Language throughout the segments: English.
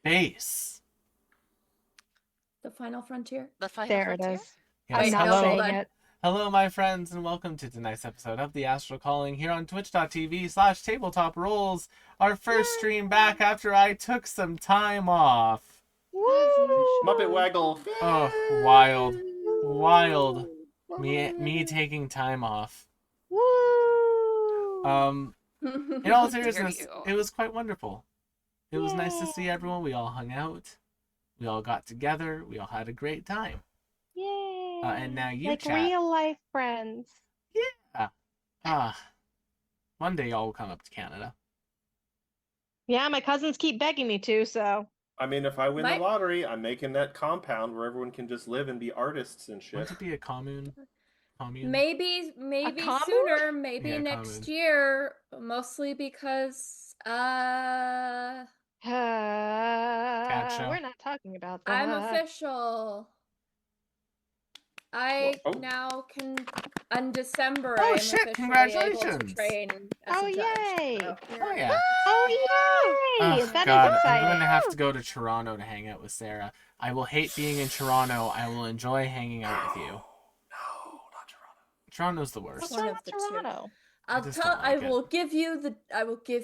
Face. The Final Frontier. The Final There it Frontier? is. Yes, I'm not hello. saying it. Hello, my friends, and welcome to tonight's episode of the Astral Calling here on twitch.tv/tabletop rolls. Our first stream back after I took some time off. Woo! Muppet Waggle. Oh, wild. Wild. Me taking time off. Woo! In all How dare seriousness, you. it was quite wonderful. It was nice to see Yay. everyone. We all hung out. We all got together. We all had a great time. Yay! And now you like chat. real life friends. One day y'all will come up to Canada. Yeah, my cousins keep begging me to, so. I mean, if I win My- the lottery, I'm making that compound where everyone can just live and be artists and shit. Want to be a commune? Maybe commune? sooner, maybe Yeah, next commune. year. Mostly because show. We're not talking about that. I'm official. I Oh. now can in December Oh, I am shit, officially congratulations. able to train as Oh, a judge. yay. So, Oh yeah. Oh, yay! Ugh, That is God, exciting. I'm going to have to go to Toronto to hang out with Sarah. I will hate being in Toronto. I will enjoy hanging out with you. No, not Toronto. Toronto's the worst. What's One wrong of with the two. Toronto? I'll just tell. don't like I it. will give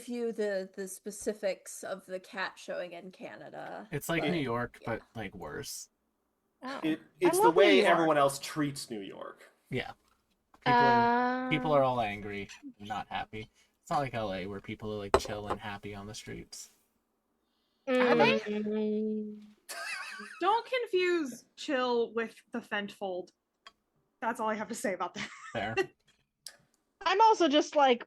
you the specifics of the cat showing in Canada. It's like but- New York, yeah. but like worse. Oh. It's the love New way York. everyone else treats New York. Yeah. People are all angry and not happy. It's not like LA where people are like chill and happy on the streets. Are they? Don't confuse chill with the Fentfold. That's all I have to say about that. Fair. I'm also just like,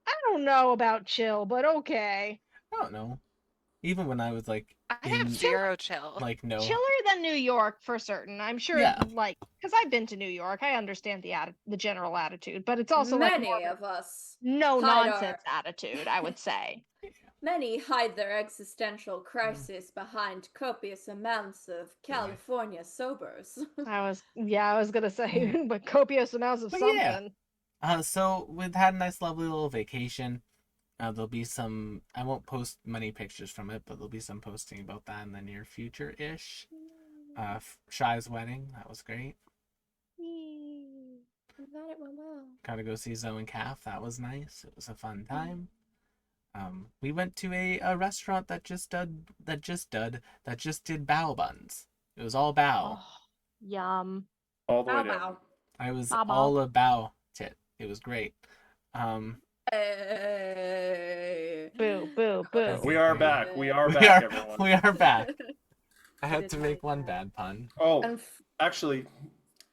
I don't know about chill, but okay. I don't know. Even when I was like I in have zero chill. like no Chiller than New York for certain. I'm sure, Yeah. like, because I've been to New York, I understand the general attitude, but it's also Many like more of us, no hide nonsense attitude, I would say. many hide their existential crisis behind copious amounts of California sobers. I was gonna say, but copious amounts of But something. yeah. So we've had a nice, lovely little vacation. There'll be some. I won't post many pictures from it, but there'll be some posting about that in the near future-ish. Shy's wedding, that was great. I'm glad it went well. Got to go see Zoe and Calf. That was nice. It was a fun time. We went to a restaurant that just did bao buns. It was all bao. Oh, yum. All the way Bow down. bow. I was Bao bao. all about it. It was great. Hey. Boo, boo, boo. We are back. We are we back, are everyone. we are back. I had did to really make one bad. bad pun. Oh, And actually,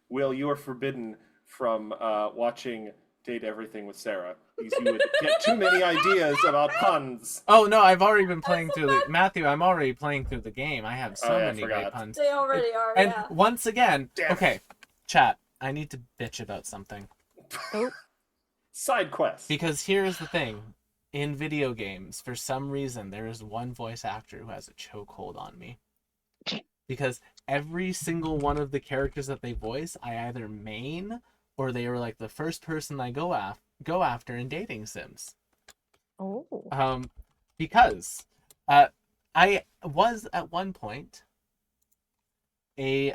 Will, you are forbidden from watching Date Everything with Sarah because you would get too many ideas about puns. Oh no, I've already been playing through the Matthew. I'm already playing through the game. I have so Oh, yeah, I many great forgot. puns. they already are, And yeah. once again, Damn. okay, chat. I need to bitch about something Side quest. because here's the thing: in video games, for some reason, there is one voice actor who has a chokehold on me. Because every single one of the characters that they voice, I either main or they were like the first person I go after in dating sims. Oh. Because I was at one point a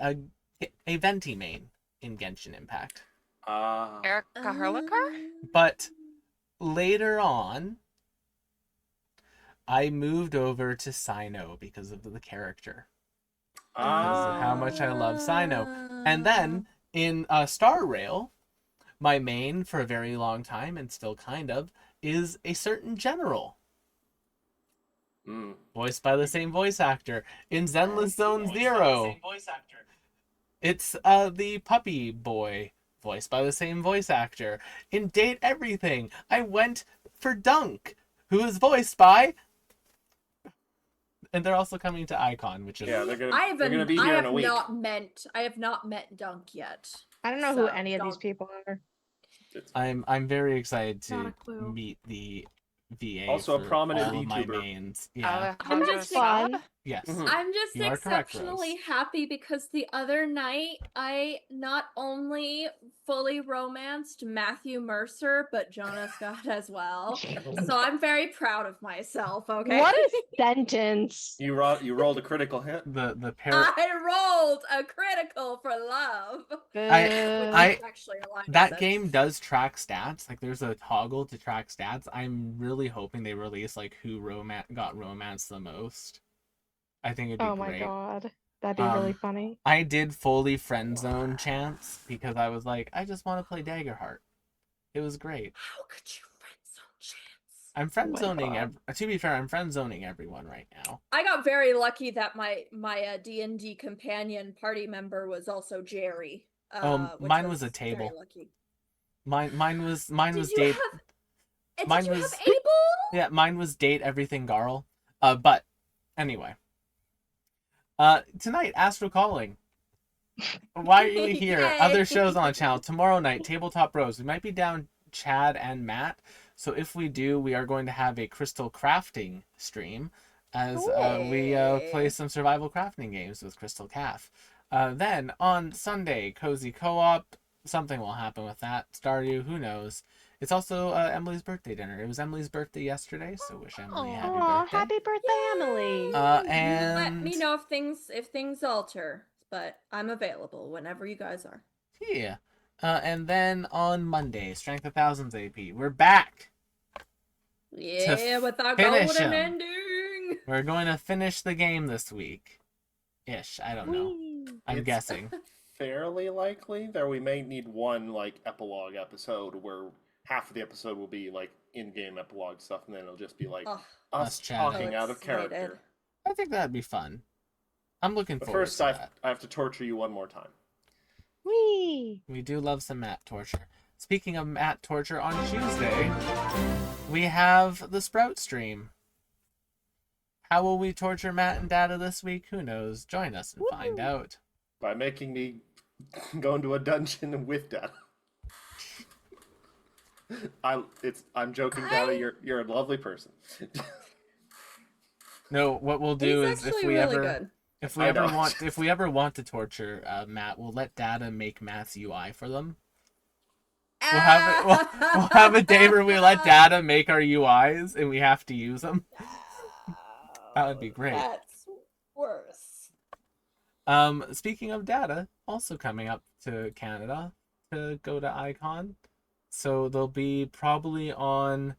venti main in Genshin Impact, Erica Herlicker? but later on I moved over to Sino because of the character. Because of how much I love Sino. And then in Star Rail, my main for a very long time, and still kind of, is a certain general. Voiced by the same voice actor. In Zenless Zone Zero, it's the puppy boy, voiced by the same voice actor. In Date Everything, I went for Dunk, who is voiced by... And they're also coming to Icon, which is... Yeah, they're I gonna be here in a week. I have not met Dunk yet. I don't know So, who any of these don't- people are. I'm very excited Not to a clue. meet the VA. Also a for prominent all of my VTuber. mains. Yeah. Alejandro That's fun. Saab? Yes. Mhm. I'm just You are correct, exceptionally Rose. happy because the other night I not only fully romanced Matthew Mercer, but Jonah Scott as well. So I'm very proud of myself, okay? What a sentence. You rolled a critical hit. The pair. I rolled a critical for love. I- Actually a line That said. game does track stats. Like, there's a toggle to track stats. I'm really hoping they release like who got romance the most. I think it'd be Oh my great. god. That'd be really Um, funny. I did fully friend zone Chance because I was like, I just want to play Daggerheart. It was great. How could you friend zone Chance? I'm friend my zoning. God. To be fair, I'm friend zoning everyone right now. I got very lucky that my D&D companion party member was also Jerry. Which Mine was a very table. lucky. Mine was Did you date. have? Mine Did you was- have Abel? Yeah, mine was date everything Garl. But anyway. Tonight, Astral Calling. Why are you here? Yay. Other shows on the channel. Tomorrow night, Tabletop Bros. We might be down Chad and Matt. So if we do, we are going to have a crystal crafting stream as we play some survival crafting games with Crystal Calf. Then on Sunday, Cozy Co-op. Something will happen with that. Stardew, who knows? It's also Emily's birthday dinner. It was Emily's birthday yesterday, so wish Emily happy Aw, birthday. happy birthday, Emily. And Let me know if things alter, but I'm available whenever you guys are. Yeah. And then on Monday, Strength of Thousands AP. We're back. Yeah, with our finish golden 'em. ending. We're going to finish the game this week. Ish. I don't know. Whee. I'm It's- guessing. Fairly likely that we may need one like epilogue episode where half of the episode will be like in-game epilogue stuff, and then it'll just be like Oh, us chatting. talking out of Excited. character. I think that'd be fun. I'm looking But forward first, to I that. have to torture you one more time. Whee. We do love some Matt torture. Speaking of Matt torture, on Tuesday, we have the Sprout stream. How will we torture Matt and Data this week? Who knows? Join us and find Woo. out. By making me go into a dungeon with Data. I'm joking, Data. You're a lovely person. No, what we'll do he's is if actually we really ever good. If we ever want to torture Matt, we'll let Data make Matt's UI for them. We'll have a day where we let Data make our UIs and we have to use them. That would be great. That's worse. Speaking of Data, also coming up to Canada to go to Icon. So they'll be probably on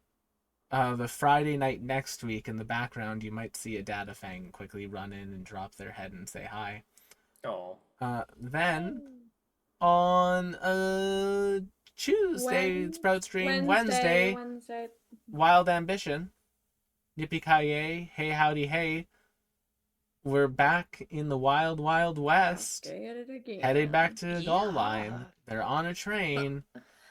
the Friday night next week. In the background, you might see a Data Fang quickly run in and drop their head and say hi. Oh. Then on Tuesday, Sprout Stream. Wednesday, Wild Ambition. Yippee-ki-yay, hey howdy hey. We're back in the wild, wild west. Headed back to the Gull Line. They're on a train.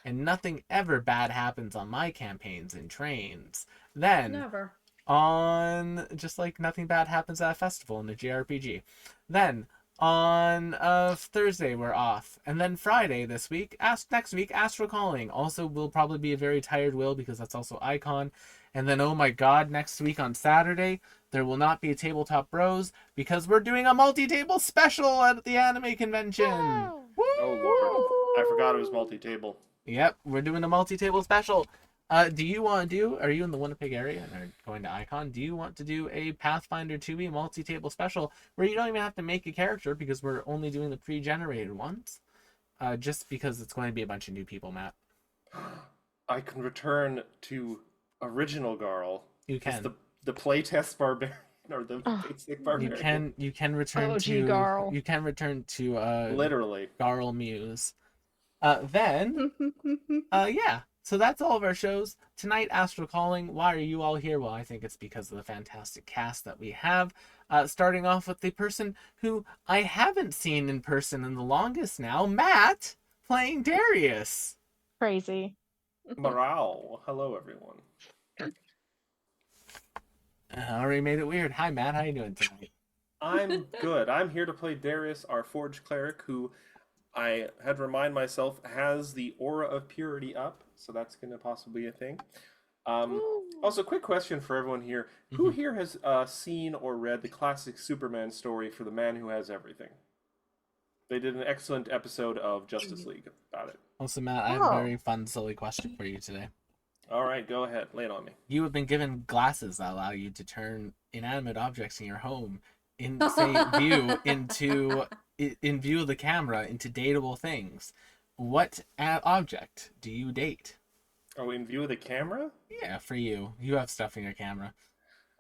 And nothing ever bad happens on my campaigns in trains. Then, Never. on... Just like nothing bad happens at a festival in a JRPG. Then, on Thursday, we're off. And then Friday this week, next week, Astral Calling. Also, will probably be a very tired Will because that's also Icon. And then, oh my god, next week on Saturday, there will not be a Tabletop Bros because we're doing a multi-table special at the anime convention. Wow. Woo! Oh Lord, I forgot it was multi-table. Yep, we're doing a multi-table special. Do you want to do, are you in the Winnipeg area and are going to Icon, do you want to do a Pathfinder 2e multi-table special where you don't even have to make a character because we're only doing the pre-generated ones? Just because it's going to be a bunch of new people, Matt. I can return to original Garl. You It's can. the playtest barbarian or the basic barbarian. You can return OG to Garl. You can return to Literally. Garl Muse. Then yeah. So that's all of our shows. Tonight, Astral Calling. Why are you all here? Well, I think it's because of the fantastic cast that we have. Starting off with the person who I haven't seen in person in the longest now, Matt, playing Darius. Crazy. Morale. Hello, everyone. I already made it weird. Hi, Matt. How you doing tonight? I'm good. I'm here to play Darius, our Forge Cleric, who I had to remind myself has the Aura of Purity up, so that's going to possibly be a thing. Also, quick question for everyone here: who here has seen or read the classic Superman story for the man who has everything? They did an excellent episode of Justice League about it. Also, Matt, I have a very fun, silly question for you today. All right, go ahead, lay it on me. You have been given glasses that allow you to turn inanimate objects in your home in view of the camera into dateable things. What object do you date? Oh, in view of the camera? Yeah, for you. You have stuff in your camera.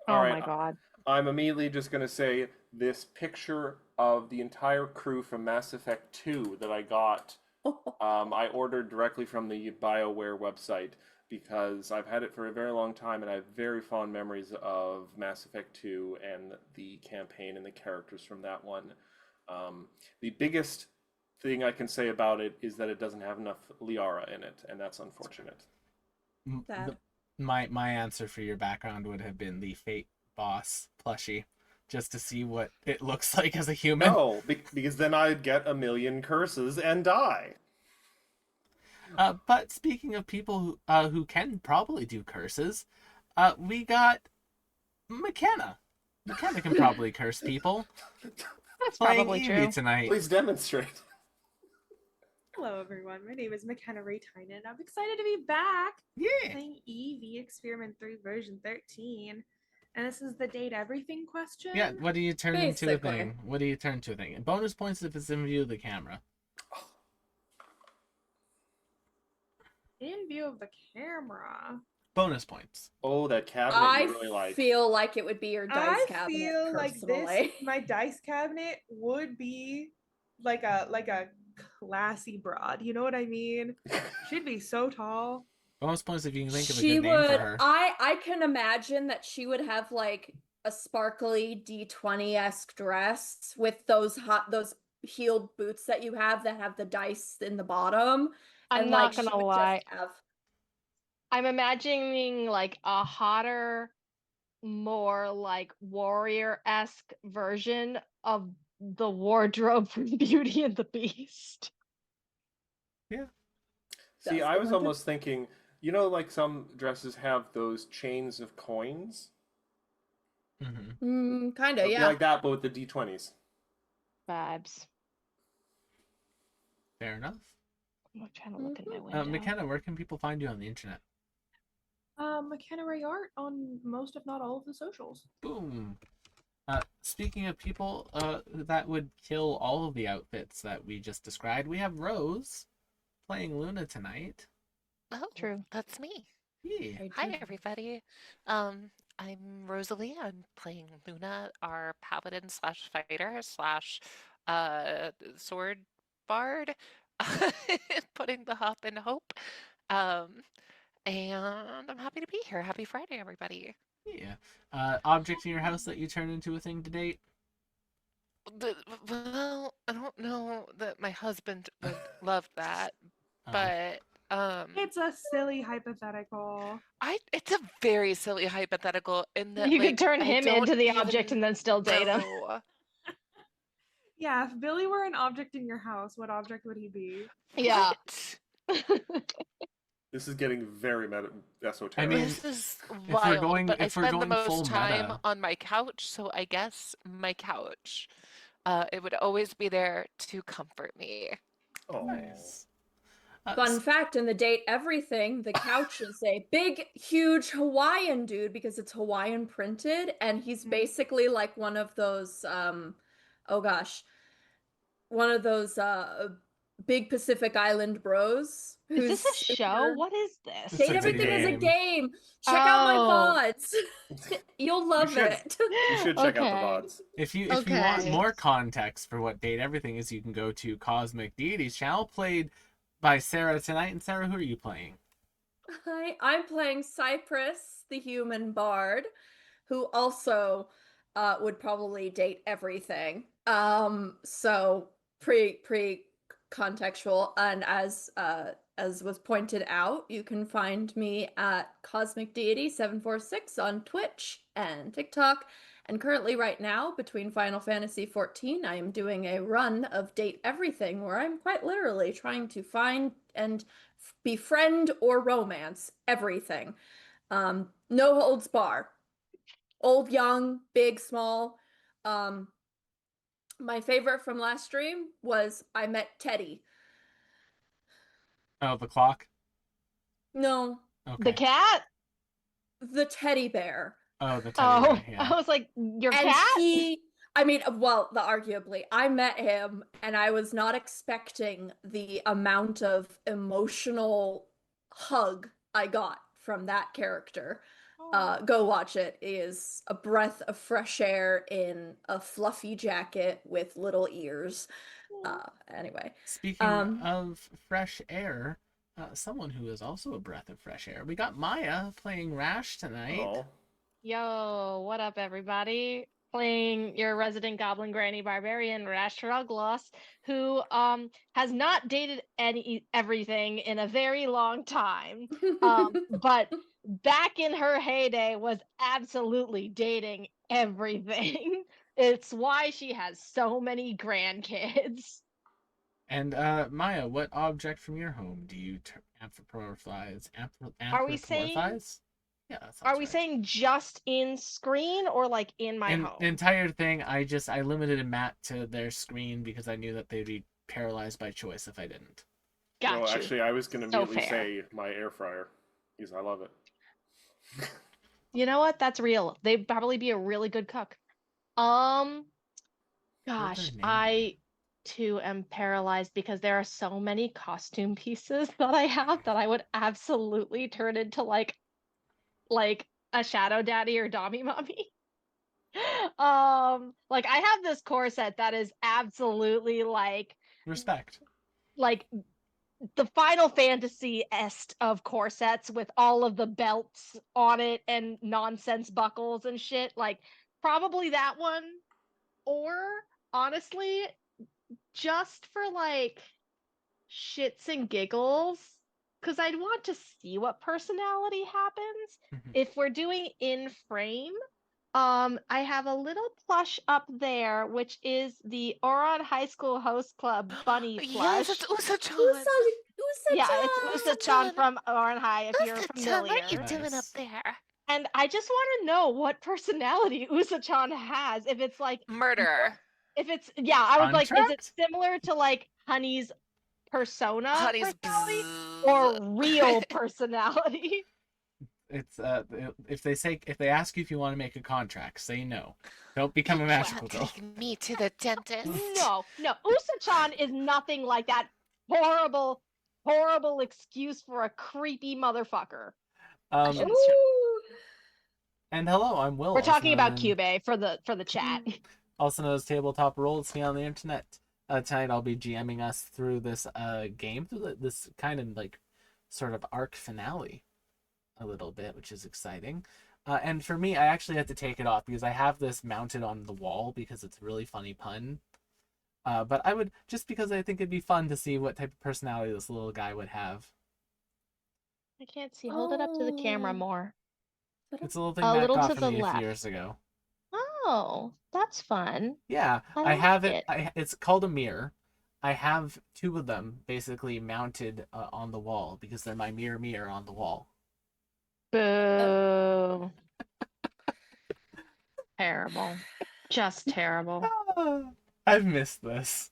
All Oh right, my god. I'm immediately just going to say this picture of the entire crew from Mass Effect 2 that I got. I ordered directly from the BioWare website because I've had it for a very long time and I have very fond memories of Mass Effect 2 and the campaign and the characters from that one. The biggest thing I can say about it is that it doesn't have enough Liara in it, and that's unfortunate. Sad. My answer for your background would have been the Fate boss plushie, just to see what it looks like as a human. No, because then I'd get a million curses and die. But speaking of people who can probably do curses, we got McKenna. McKenna can probably curse people. That's Playing probably Evie true. tonight. Please demonstrate. Hello, everyone. My name is McKenna Raytynan. I'm excited to be back Yeah. playing Eevee Experiment 3 version 13. And this is the date everything question. Yeah, what do you turn into a Basically. thing? What do you turn to a thing? And bonus points if it's in view of the camera. In view of the camera. Bonus points. Oh, that cabinet I you really like. feel like it would be your dice I cabinet. feel like personally. this my dice cabinet would be like a classy broad. You know what I mean? She'd be so tall. Bonus points if you can think of a She good name would. for her. I can imagine that she would have like a sparkly D20-esque dress with those heeled boots that you have that have the dice in the bottom. I'm and not like, she gonna would lie. just have I'm imagining like a hotter, more like warrior-esque version of the wardrobe from Beauty and the Beast. Yeah. See, That's I the was one. almost thinking, you know, like some dresses have those chains of coins? Mm-hmm. kind of, It'd be yeah. like that, but with the D20s. Vibes. Fair enough. I'm trying to look in my window. McKenna, where can people find you on the internet? McKenna Ray Art on most, if not all, of the socials. Boom. Speaking of people that would kill all of the outfits that we just described, we have Rose playing Luna tonight. Oh, True. that's me. Yeah. Hi, everybody. I'm Rosalie. I'm playing Luna, our paladin slash fighter slash sword bard, putting the hop in hope. And I'm happy to be here. Happy Friday, everybody. Yeah. Object in your house that you turn into a thing to date? Well, I don't know that my husband would love that, Oh. but It's a silly hypothetical. it's a very silly hypothetical in that You like, could turn I him don't into the object even and then still date him. know. Yeah, if Billy were an object in your house, what object would he be? Yeah. What? This is getting very esoteric. I mean, This is we're wild, going- but I if we're spend the going full most time meta. on my couch, so I guess my couch. It would always be there to comfort me. Oh. Nice. Fun fact, in the date everything, the couch is a big, huge Hawaiian dude because it's Hawaiian printed, and he's basically like one of those oh gosh, one of those big Pacific Island bros. Is this who's a show? What is this? It's Date a everything is a game. game. Check out my Oh. VODs. You'll love should. it. You should check out the Okay. VODs. If you want Okay. more context for what Date Everything is, you can go to Cosmic Deities channel, played by Sarah tonight. And Sarah, who are you playing? Hi, I'm playing Cypress, the human bard, who also would probably date everything. So pre contextual, and as was pointed out, you can find me at Cosmic Deity 746 on Twitch and TikTok. And currently, right now, between Final Fantasy XIV, I am doing a run of Date Everything, where I'm quite literally trying to find and befriend or romance everything. No holds bar. Old, young, big, small. My favorite from last stream was I met Teddy. Oh, the clock. No, The Okay. cat? the teddy bear. Oh, the teddy bear. Oh, Yeah. I was like, your And cat? arguably, I met him and I was not expecting the amount of emotional hug I got from that character. Go watch it. It is a breath of fresh air in a fluffy jacket with little ears. Anyway. Speaking of fresh air, someone who is also a breath of fresh air. We got Maya playing Rash tonight. Oh, Yo, what up, everybody? Playing your resident goblin granny barbarian, Astral, who has not dated everything in a very long time. But back in her heyday was absolutely dating everything. It's why she has so many grandkids. And Maya, what object from your home do you anthropomorphize? Are we saying Anthropomorphize? Yeah, that are sounds we right. saying just in screen or like in my home? The entire thing, I limited Matt to their screen because I knew that they'd be paralyzed by choice if I didn't. Got no, you. actually, I was going to So immediately fair. say my air fryer because I love it. You know what? That's real. They'd probably be a really good cook. What would their Gosh, name be? I too am paralyzed because there are so many costume pieces that I have that I would absolutely turn into like a shadow daddy or dommy mommy. Like I have this corset that is absolutely Respect. like the Final Fantasy est of corsets with all of the belts on it and nonsense buckles and shit. Like probably that one, or honestly, just for like shits and giggles, because I'd want to see what personality happens if we're doing in frame. I have a little plush up there, which is the Oron High School Host Club bunny Yes, plush. it's Usa-chan. Yeah, it's Usa-chan from Oran High, if you're Usa-chan, what are you familiar. doing up Nice. there? And I just want to know what personality Usa-chan has. If it's like Murderer. if it's I was like, is it Contract? similar to like Honey's persona Honey's personality bzzz. or real personality? It's if they ask you if you want to make a contract, say no. Don't become a You magical can't girl. take me to the dentist. No, Usa-chan is nothing like that horrible, horrible excuse for a creepy motherfucker. I Um, shouldn't say. and hello, I'm Will. We're also talking about known Cube for the chat. also known as Tabletop Roll. See on the internet. Tonight I'll be GMing us through this game, through this kind of like sort of arc finale a little bit, which is exciting. And for me, I actually had to take it off because I have this mounted on the wall because it's a really funny pun. But I would, just because I think it'd be fun to see what type of personality this little guy would have. I can't see. Hold it up to the camera Oh. more. It's a little thing A Matt little got to for the me a few left. years ago. Oh, that's fun. Yeah, I I like have it. it's called a mirror. I have two of them basically mounted on the wall because they're my mirror on the wall. Boo. Terrible. Just terrible. I've missed this.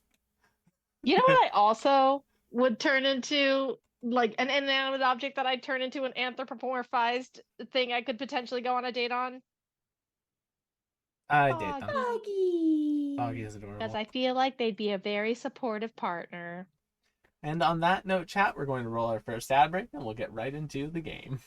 You know what I also would turn into? Like an inanimate object that I'd turn into an anthropomorphized thing I could potentially go on a date on? I date them. Doggy. Doggy is Because adorable. I feel like they'd be a very supportive partner. And on that note, chat, we're going to roll our first ad break and we'll get right into the game.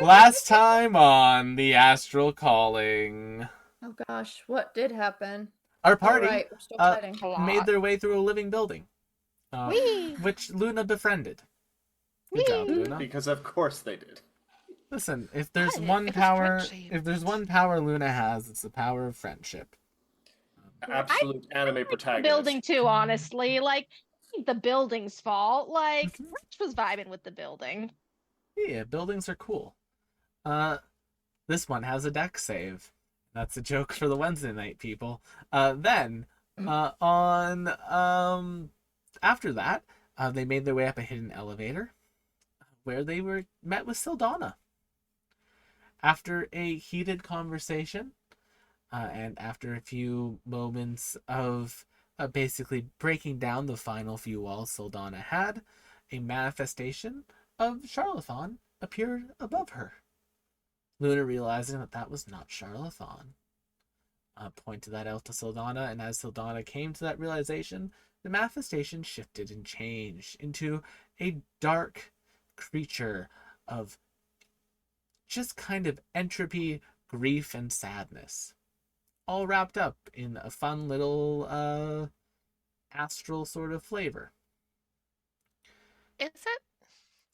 Last time on the Astral Calling, Oh gosh, what did happen? our All party right, we're still uh, fighting. A made lot. their way through a living building, Whee! which Luna befriended. Good job, Whee! Luna. Because of course they did. Listen, if there's What? one It was power, friendship. if there's one power Luna has, it's the power of friendship. Absolute anime The protagonist. building too, honestly. Like, it ain't the building's fault. Like, Mhm. Rich was vibing with the building. Yeah, buildings are cool. This one has a deck save. That's a joke for the Wednesday night people. Then, on after that, they made their way up a hidden elevator, where they were met with Sildana. After a heated conversation, and after a few moments of basically breaking down the final few walls Sildana had, a manifestation of Charlothon appeared above her. Luna, realizing that that was not Charlothon, pointed that out to Sildana, and as Sildana came to that realization, the manifestation shifted and changed into a dark creature of just kind of entropy, grief, and sadness, all wrapped up in a fun little astral sort of flavor. Is it?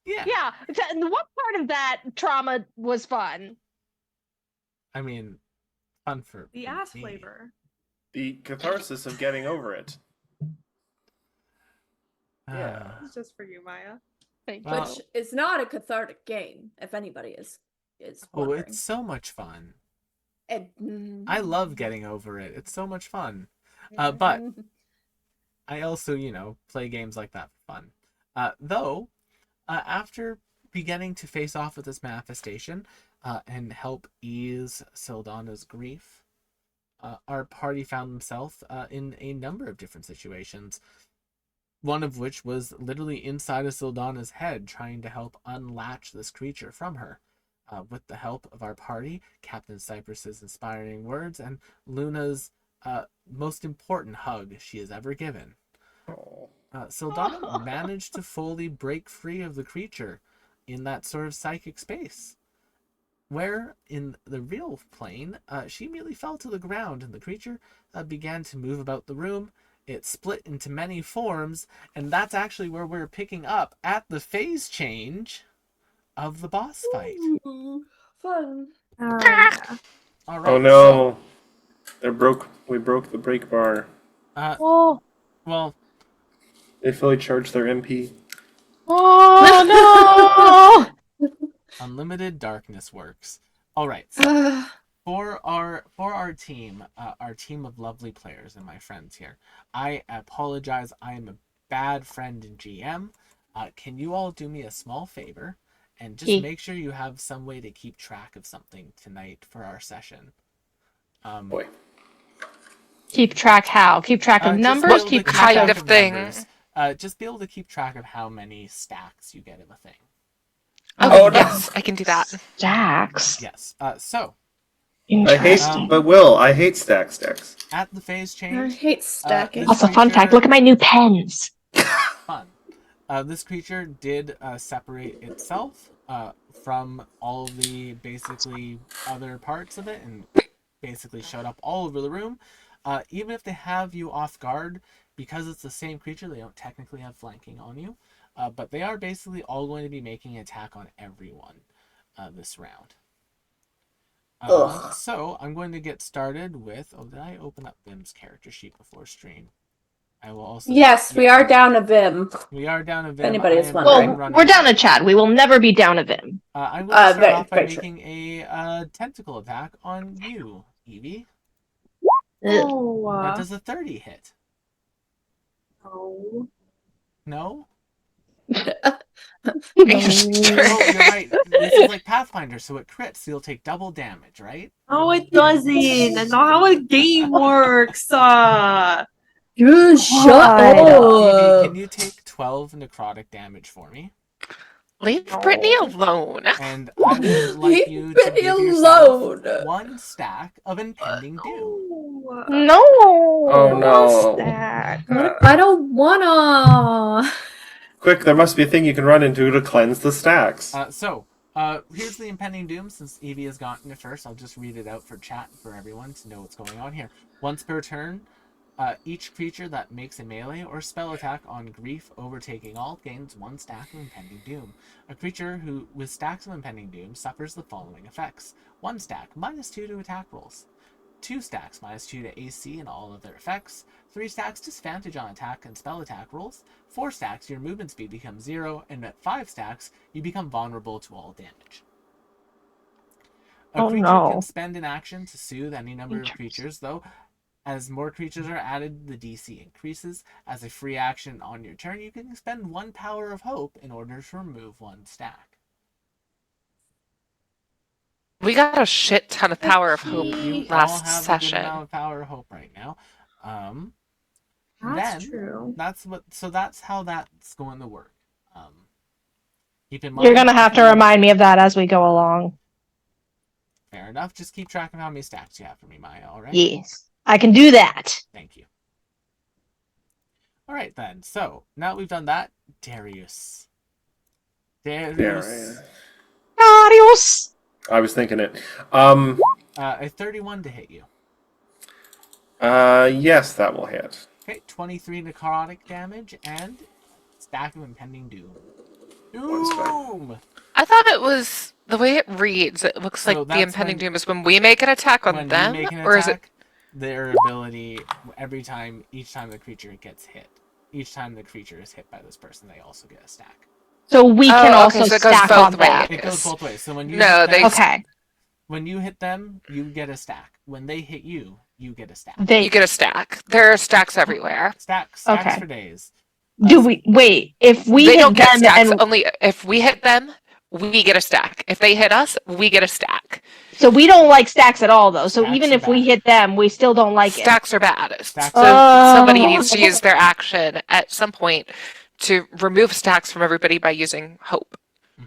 Yeah. Yeah. What part of that trauma was fun? I mean, fun for The ass me. flavor. The catharsis of getting over it. Yeah. This is just for you, Maya. Thank Well, Which is not a cathartic game, if anybody is oh, wondering. it's so much fun. And, I love getting over it. It's so much fun. But I also, play games like that for fun. Though, after beginning to face off with this manifestation and help ease Sildana's grief, our party found themselves in a number of different situations. One of which was literally inside of Sildana's head, trying to help unlatch this creature from her. With the help of our party, Captain Cypress's inspiring words, and Luna's most important hug she has ever given, Oh. Sildana managed to fully break free of the creature in that sort of psychic space. Where, in the real plane, she immediately fell to the ground, and the creature began to move about the room. It split into many forms, and that's actually where we're picking up at the phase change of the boss fight. Ooh, fun. Oh yeah. All right. Oh no. We broke the break bar. Oh, Well, They fully charged their MP. oh unlimited darkness works. All right. So for our team of lovely players and my friends here, I apologize. I am a bad friend in GM. Can you all do me a small favor and just no! make sure you have some way to keep track of something tonight for our session? Boy. Keep track how? Keep track of Just be numbers? able to Keep keep track kind track of of thing. numbers. Just be able to keep track of how many stacks you get of a thing. Okay, Oh, no. yes, I can do that. stacks. Yes. So Interesting. But Will, I hate stacks. at the phase I change, hate stacking. this Also, fun fact, creature- look at my new pens. fun. This creature did separate itself from all the basically other parts of it and basically showed up all over the room. Even if they have you off guard, because it's the same creature, they don't technically have flanking on you. But they are basically all going to be making an attack on everyone this round. So I'm going to get started with. Oh, did I open up Bim's character sheet before stream? I will also. Yes, we are down a Vim. We are down a Vim. Anybody's I am wondering. Well, we're down a Chad. We will never be down a Vim. I'm going to start very- off by very true. making a tentacle attack on you, Evie. Oh, Does a 30 hit? no. No? Are you sure? Oh, you're right. This is like Pathfinder, so it crits, so you'll take double damage, right? No, it doesn't. That's not how a game works. You shut God. Evie, can you take 12 necrotic damage for me? Leave Brittany alone. And I would like Leave you to Brittany give yourself alone. 1 stack of impending doom. No. Oh no. Stack. I don't wanna. Quick, there must be a thing you can run into to cleanse the stacks. Here's the impending doom. Since Evie has gotten it first, I'll just read it out for chat for everyone to know what's going on here. Once per turn, each creature that makes a melee or spell attack on Grief Overtaking All gains 1 stack of impending doom. A creature who with stacks of impending doom suffers the following effects: 1 stack, -2 to attack rolls. 2 stacks, -2 to AC and all other effects. 3 stacks, disadvantage on attack and spell attack rolls. 4 stacks, your movement speed becomes 0, and at 5 stacks, you become vulnerable to all damage. A creature can spend an action to soothe any number of creatures, though. As more creatures are added, the DC increases. As a free action on your turn, you can spend 1 Power of Hope in order to remove 1 stack. We got a shit ton of Power of Hope You all last have a good session. amount of Power of Hope right now. That's then, true. That's how that's going to work. Keep in mind, You're gonna have to remind me of that as we go along. Fair enough. Just keep track of how many stacks you have for me, Maya. All right. Yes, I can do that. Thank you. All right then. So now we've done that, Darius. Adios. I was thinking it. A 31 to hit you. Yes, that will hit. Okay, 23 necrotic damage and stack of impending doom. One stack. Doom! I thought it was the way it reads. It looks So like the that's impending when- doom is when we make an attack on When them, you make an or is it? attack, their ability each time the creature gets hit. Each time the creature is hit by this person, they also get a stack. So we can Oh, also okay, so it goes stack both on that. It goes Yes. both ways. So when you No, hit them, they- Okay. when you hit them, you get a stack. When they hit you, you get a stack. You get a stack. There are stacks everywhere. Stacks Okay. for days. Do we wait? If we They hit don't get them stacks. and Only if we hit them, we get a stack. If they hit us, we get a stack. so we don't like stacks at all, though. So Stacks even are if we bad. hit them, we still don't like it. Stacks are bad. Stacks So are- somebody Oh. needs to use their action at some point to remove stacks from everybody by using hope.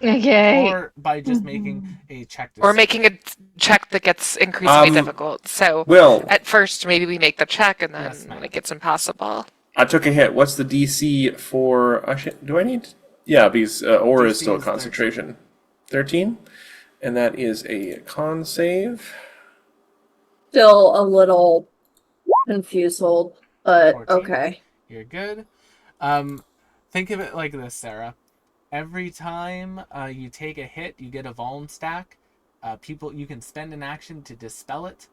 Okay. Or by just making a check to Or see. making a check that gets increasingly Um, difficult. So Will, at first, maybe we make the check, and then Yes, ma'am. when it gets impossible. I took a hit. What's the DC for... do I need... Yeah, because Aura is DC still a is concentration. 13? And that is a con save. Still a little confused, but 14. okay. You're good. Think of it like this, Sarah. Every time you take a hit, you get a vuln stack. You can spend an action to dispel it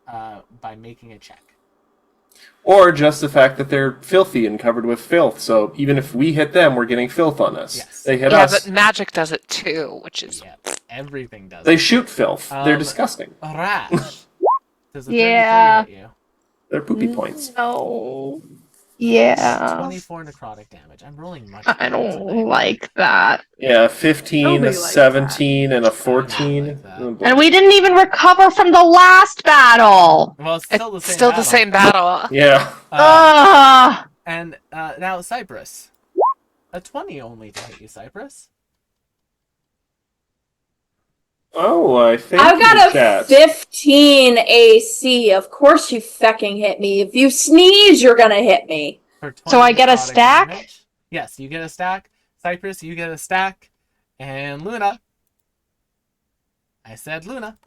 by making a check. Or just the fact that they're filthy and covered with filth. So even if we hit them, we're getting filth on us. Yes. They hit Yeah, us. but magic does it too, which is Yeah, everything does. They it. shoot filth. They're disgusting. Rash. Does a 33 Yeah. hit you? They're poopy points. No. Yeah. 24 necrotic damage. I'm rolling much. I better don't tonight. like that. Yeah, 15, Nobody a likes 17, and a I 14. like that. Oh, boy. And we didn't even recover from the last battle. Well, it's still the it's same. still the battle. same battle. Yeah. Ugh. And now Cypress. A 20 only to hit you, Cypress. Oh, I think I've got a chat. 15 AC. Of course you fucking hit me. If you sneeze, you're gonna hit me. For 20 So I get a necrotic stack? damage. Yes, you get a stack. Cypress, you get a stack. And Luna. I said Luna.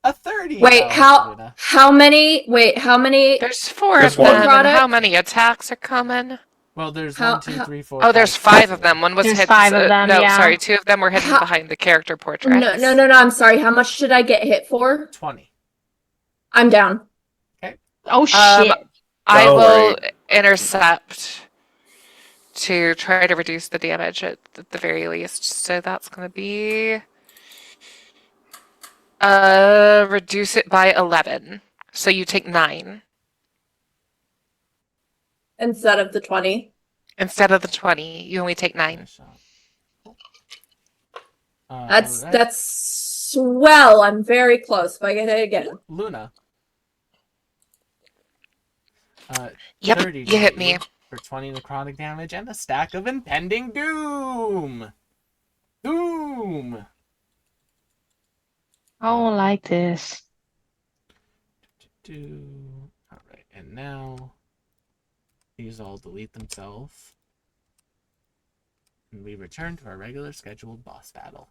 A 30. Wait, Luna. how many? Wait, how many? There's 4 Just of them, one. and how many attacks are coming? Well, there's How- 1, 2, how- 3, 4. Oh, there's 5 of them. One was There's hidden. 5 of them, No, yeah. sorry, 2 of them were hidden How- behind the character portraits. No. I'm sorry. How much did I get hit for? 20. I'm down. Oh shit. I Don't will. worry. intercept to try to reduce the damage at the very least. So that's going to be reduce it by 11. So you take 9 Instead of the 20. instead of the 20. You only take 9. Shot. That's alright. that's well, I'm very close. If I get it again. Luna. Yep, 30 you hit me. for 20 necrotic damage and a stack of impending doom. Doom. I don't like this. Alright, and now these all delete themselves. And we return to our regular scheduled boss battle.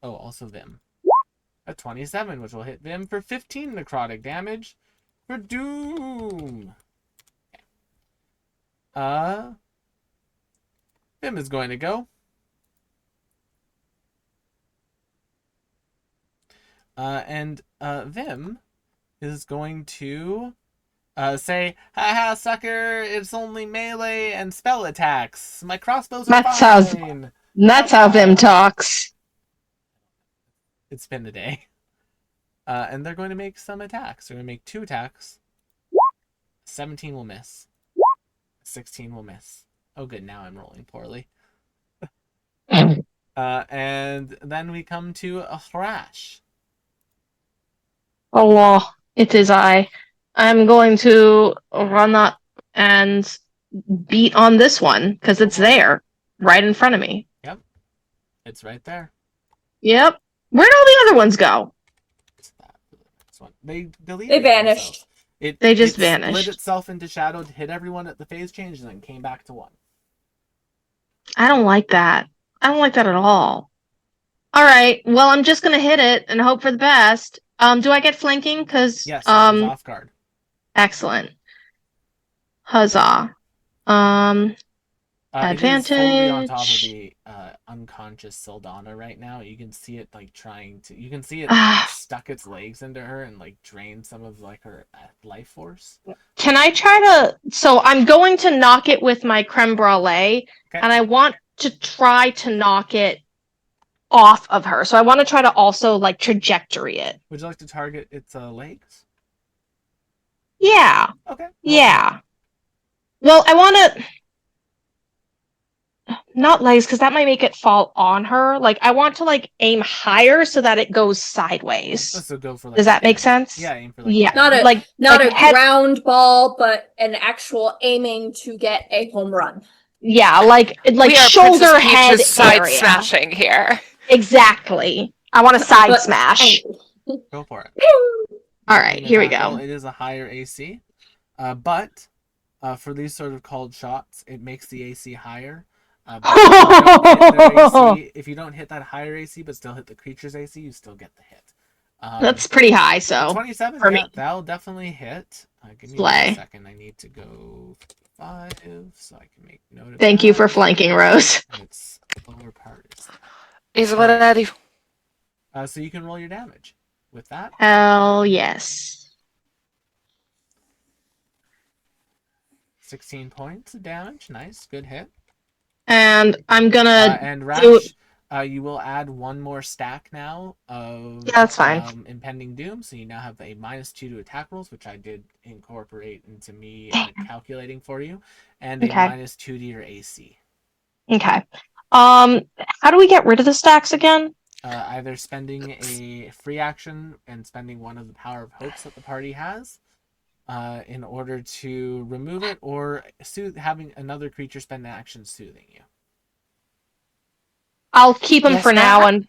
Oh, also Vim. A 27, which will hit Vim for 15 necrotic damage for Doom. Okay. Vim is going to go. And Vim is going to say, haha, sucker, it's only melee and spell attacks. My crossbows are fine. That's how Vim talks. It's been a day. And they're going to make some attacks. They're going to make 2 attacks. 17 will miss. 16 will miss. Oh, good. Now I'm rolling poorly. And then we come to a Thrash. Oh, it is I. I'm going to run up and beat on this one because it's there, right in front of me. Yep. It's right there. Yep. Where'd all the other ones go? They deleted They vanished. They just split vanished. itself into shadow to hit everyone at the phase change and then came back to 1. I don't like that. I don't like that at all. All right. Well, I'm just gonna hit it and hope for the best. Do I get flanking? Because Yes, it was off guard. Excellent. Huzzah. Advantage. It is fully on top of the unconscious Sildana right now. You can see it like trying to. You can see it stuck its legs into her and like drained some of like her life force. Can I try to? So I'm going to knock it with my creme brulee, and I want to try to knock it off of her. So I want to try to also like trajectory it. Would you like to target its legs? Yeah. Okay. Yeah. Well, I want to. Not legs, because that might make it fall on her. Like, I want to, like, aim higher so that it goes sideways. So go for, like, does that make sense? Yeah, aim for, like, yeah. Not a, like, not like a ground ball, but an actual aiming to get a home run. Yeah, like we are shoulder head side area. smashing here. Exactly. I want a side smash. Go for it. All right, here we go. It is a higher AC, but for these sort of called shots, it makes the AC higher. If you don't hit that higher AC but still hit the creature's AC, you still get the hit. That's pretty high, so 27, for yeah, me. that'll definitely hit. Give me Slay. 1 second. I need to go 5 so I can make note of Thank that. you for flanking, Rose. And its lower part is what I do. So you can roll your damage with that. Hell yes. 16 points of damage. Nice, good hit. And I'm gonna and Rash, you will add 1 more stack now of that's fine. impending doom. So you now have a -2 to attack rolls, which I did incorporate into me calculating for you, and a -2 to your AC. Okay. How do we get rid of the stacks again? Either spending a free action and spending 1 of the power of hopes that the party has, in order to remove it, or having another creature spend an action soothing you. I'll keep them for now, and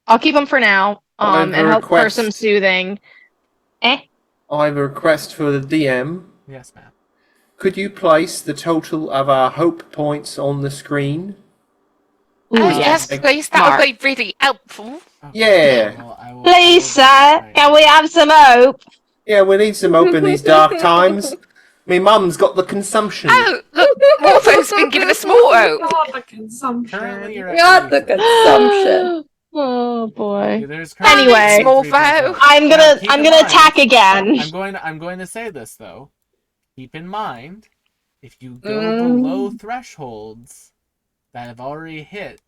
I'll keep them for now. And hope for some soothing. I have a request for the DM. Yes, ma'am. Could you place the total of our hope points on the screen? Ooh, yes, please. That would be really helpful. Okay. Yeah. Well, please, sir. Can we have some hope? Yeah, we need some hope in these dark times. My mum's got the consumption. Oh, look, Morpho's been giving us more hope. Got the consumption. Currently, you're at Got the consumption. Oh boy. Anyway, I'm gonna attack again. I'm going to say this though. Keep in mind, If you go below thresholds that have already hit,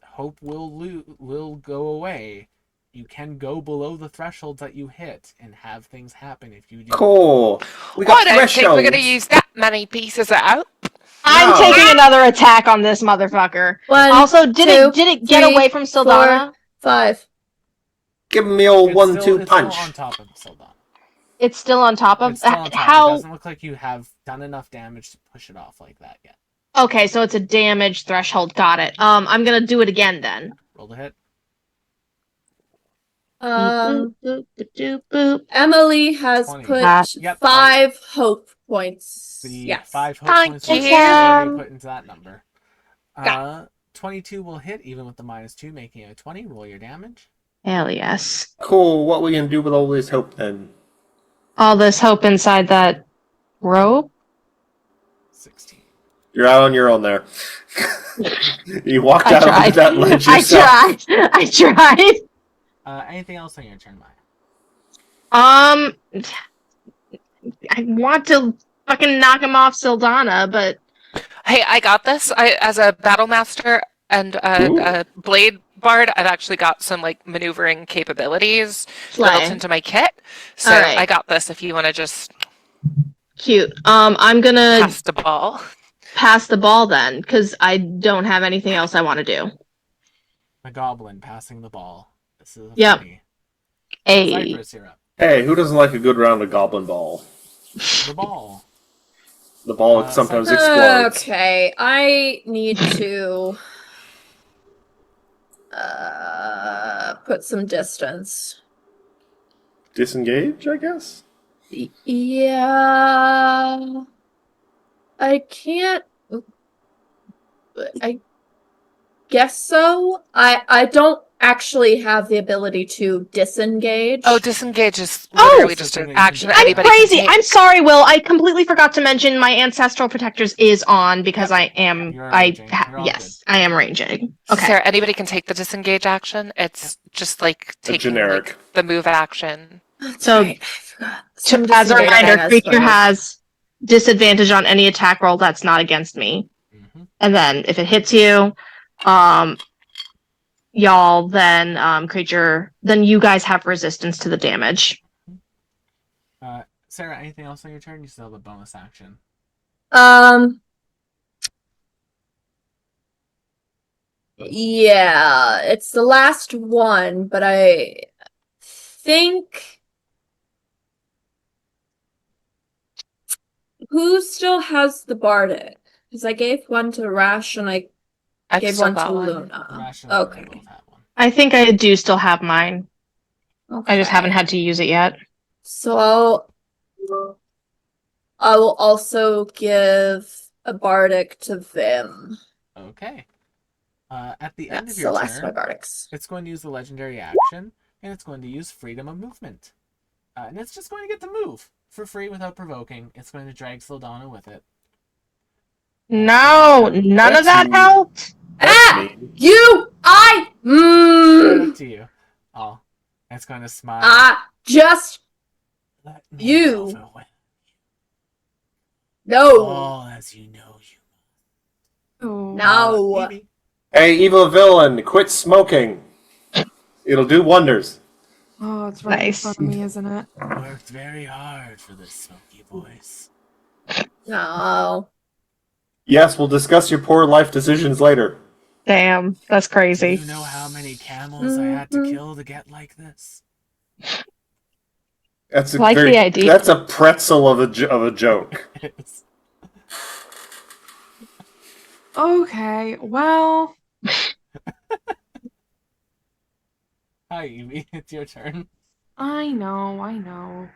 hope will go away. You can go below the thresholds that you hit and have things happen if you do. Cool. We I got don't think we're going to thresholds. use that many pieces of hope. I'm No. taking another attack on this motherfucker. One, Also, did it get 3, away from Sildana? 4, 5. Give me old It's 1-2 still punch. on top of Sildana. It's still on top of It's still on top. It how? doesn't look like you have done enough damage to push it off like that yet. Okay, so it's a damage threshold. Got it. I'm gonna do it again then. Roll the hit. Boop, boop, boop, boop, boop. Emily has 20. put Yep. 5 hope points. The Yes. 5 hope Thank points will you. already put into that number. Got 22 will hit even with the -2, making it a 20. Roll your damage. Hell yes. Cool. What we gonna do with all this hope then? All this hope inside that rope. 16. You're out on your own there. You walked I out tried. onto that ledge I yourself. tried. I tried. Anything else on your turn, Maya? I want to fucking knock him off Sildana, but Hey, I got this. As a battle master and Ooh. a blade bard, I've actually got some like maneuvering capabilities built slay. into my kit. So All right. I got this. If you want to just Cute. I'm gonna pass the ball. pass the ball then, because I don't have anything else I want to do. The goblin passing the ball. This is a Yep. free. Hey. Cypress, you're up. Hey, who doesn't like a good round of goblin ball? The ball. The ball sometimes Cypress. explodes. Okay, I need to put some distance. Disengage, I guess? Yeah. I can't. I guess so. I don't actually have the ability to disengage. Oh, disengage is Oh! literally just an action that I'm anybody crazy. can take. I'm sorry, Will. I completely forgot to mention my ancestral protectors is on because Yep. I am. You're ranging. You're all Yes, I am ranging. Okay. Sarah, anybody can take the disengage action. It's just like A taking generic. like, the move action. That's So, right, I forgot. Some As a disengaging reminder, as creature well. has disadvantage on any attack roll that's not against me. Mm-hmm. And then if it hits you, y'all, then creature, then you guys have resistance to the damage. Sarah, anything else on your turn? You still have a bonus action. Yeah, it's the last one, but I think who still has the bardic? Because I gave one to Rash and I I've gave still one to got one. Luna. Rash and Luna Okay. both have one. I think I do still have mine. I just haven't Okay. had to use it yet. So I will also give a bardic to Vim. Okay. At the end of That's your the last of my turn, bardics. it's going to use the legendary action, and it's going to use freedom of movement. And it's just going to get to move for free without provoking. It's going to drag Sildana with it. No, none of that That's helped. That's mean. Right up to you. Oh, it's going to smile. Just Let me you. overwhelm no. all as you know you. Oh. No. Evie. Hey, evil villain, quit smoking. It'll do wonders. Oh, it's right Nice. in front of me, isn't it? Worked very hard for this smoky voice. No. Yes, we'll discuss your poor life decisions later. Damn, that's Do crazy. you know how many camels I had to kill to get like this? That's a Like the idea. That's a pretzel of a joke. It's- Okay, well, Hi, Evie. It's your turn. I know, I know.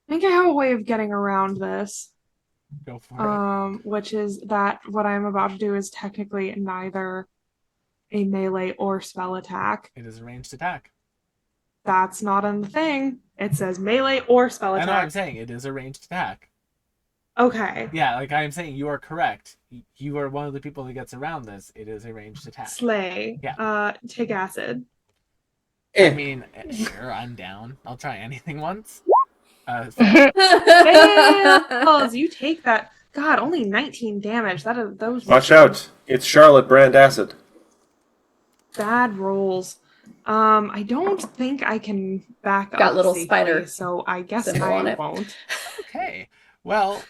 I think I have a way of getting around this. Go for it. Which is that what I'm about to do is technically neither a melee or spell attack. It is a ranged attack. That's not in the thing. It says melee or spell I attack. know what I'm saying. It is a ranged attack. Okay. Yeah, like I am saying, you are correct. You are one of the people that gets around this. It is a ranged attack. Slay. Yeah. Take acid. I mean, sure, I'm down. I'll try anything once. Fails. You take that. God, only 19 damage. Those were Watch out! It's Charlotte Brand Acid. bad rolls. I don't think I can back Got up little safely, spider so I guess symbol on I it. won't. Okay. Well,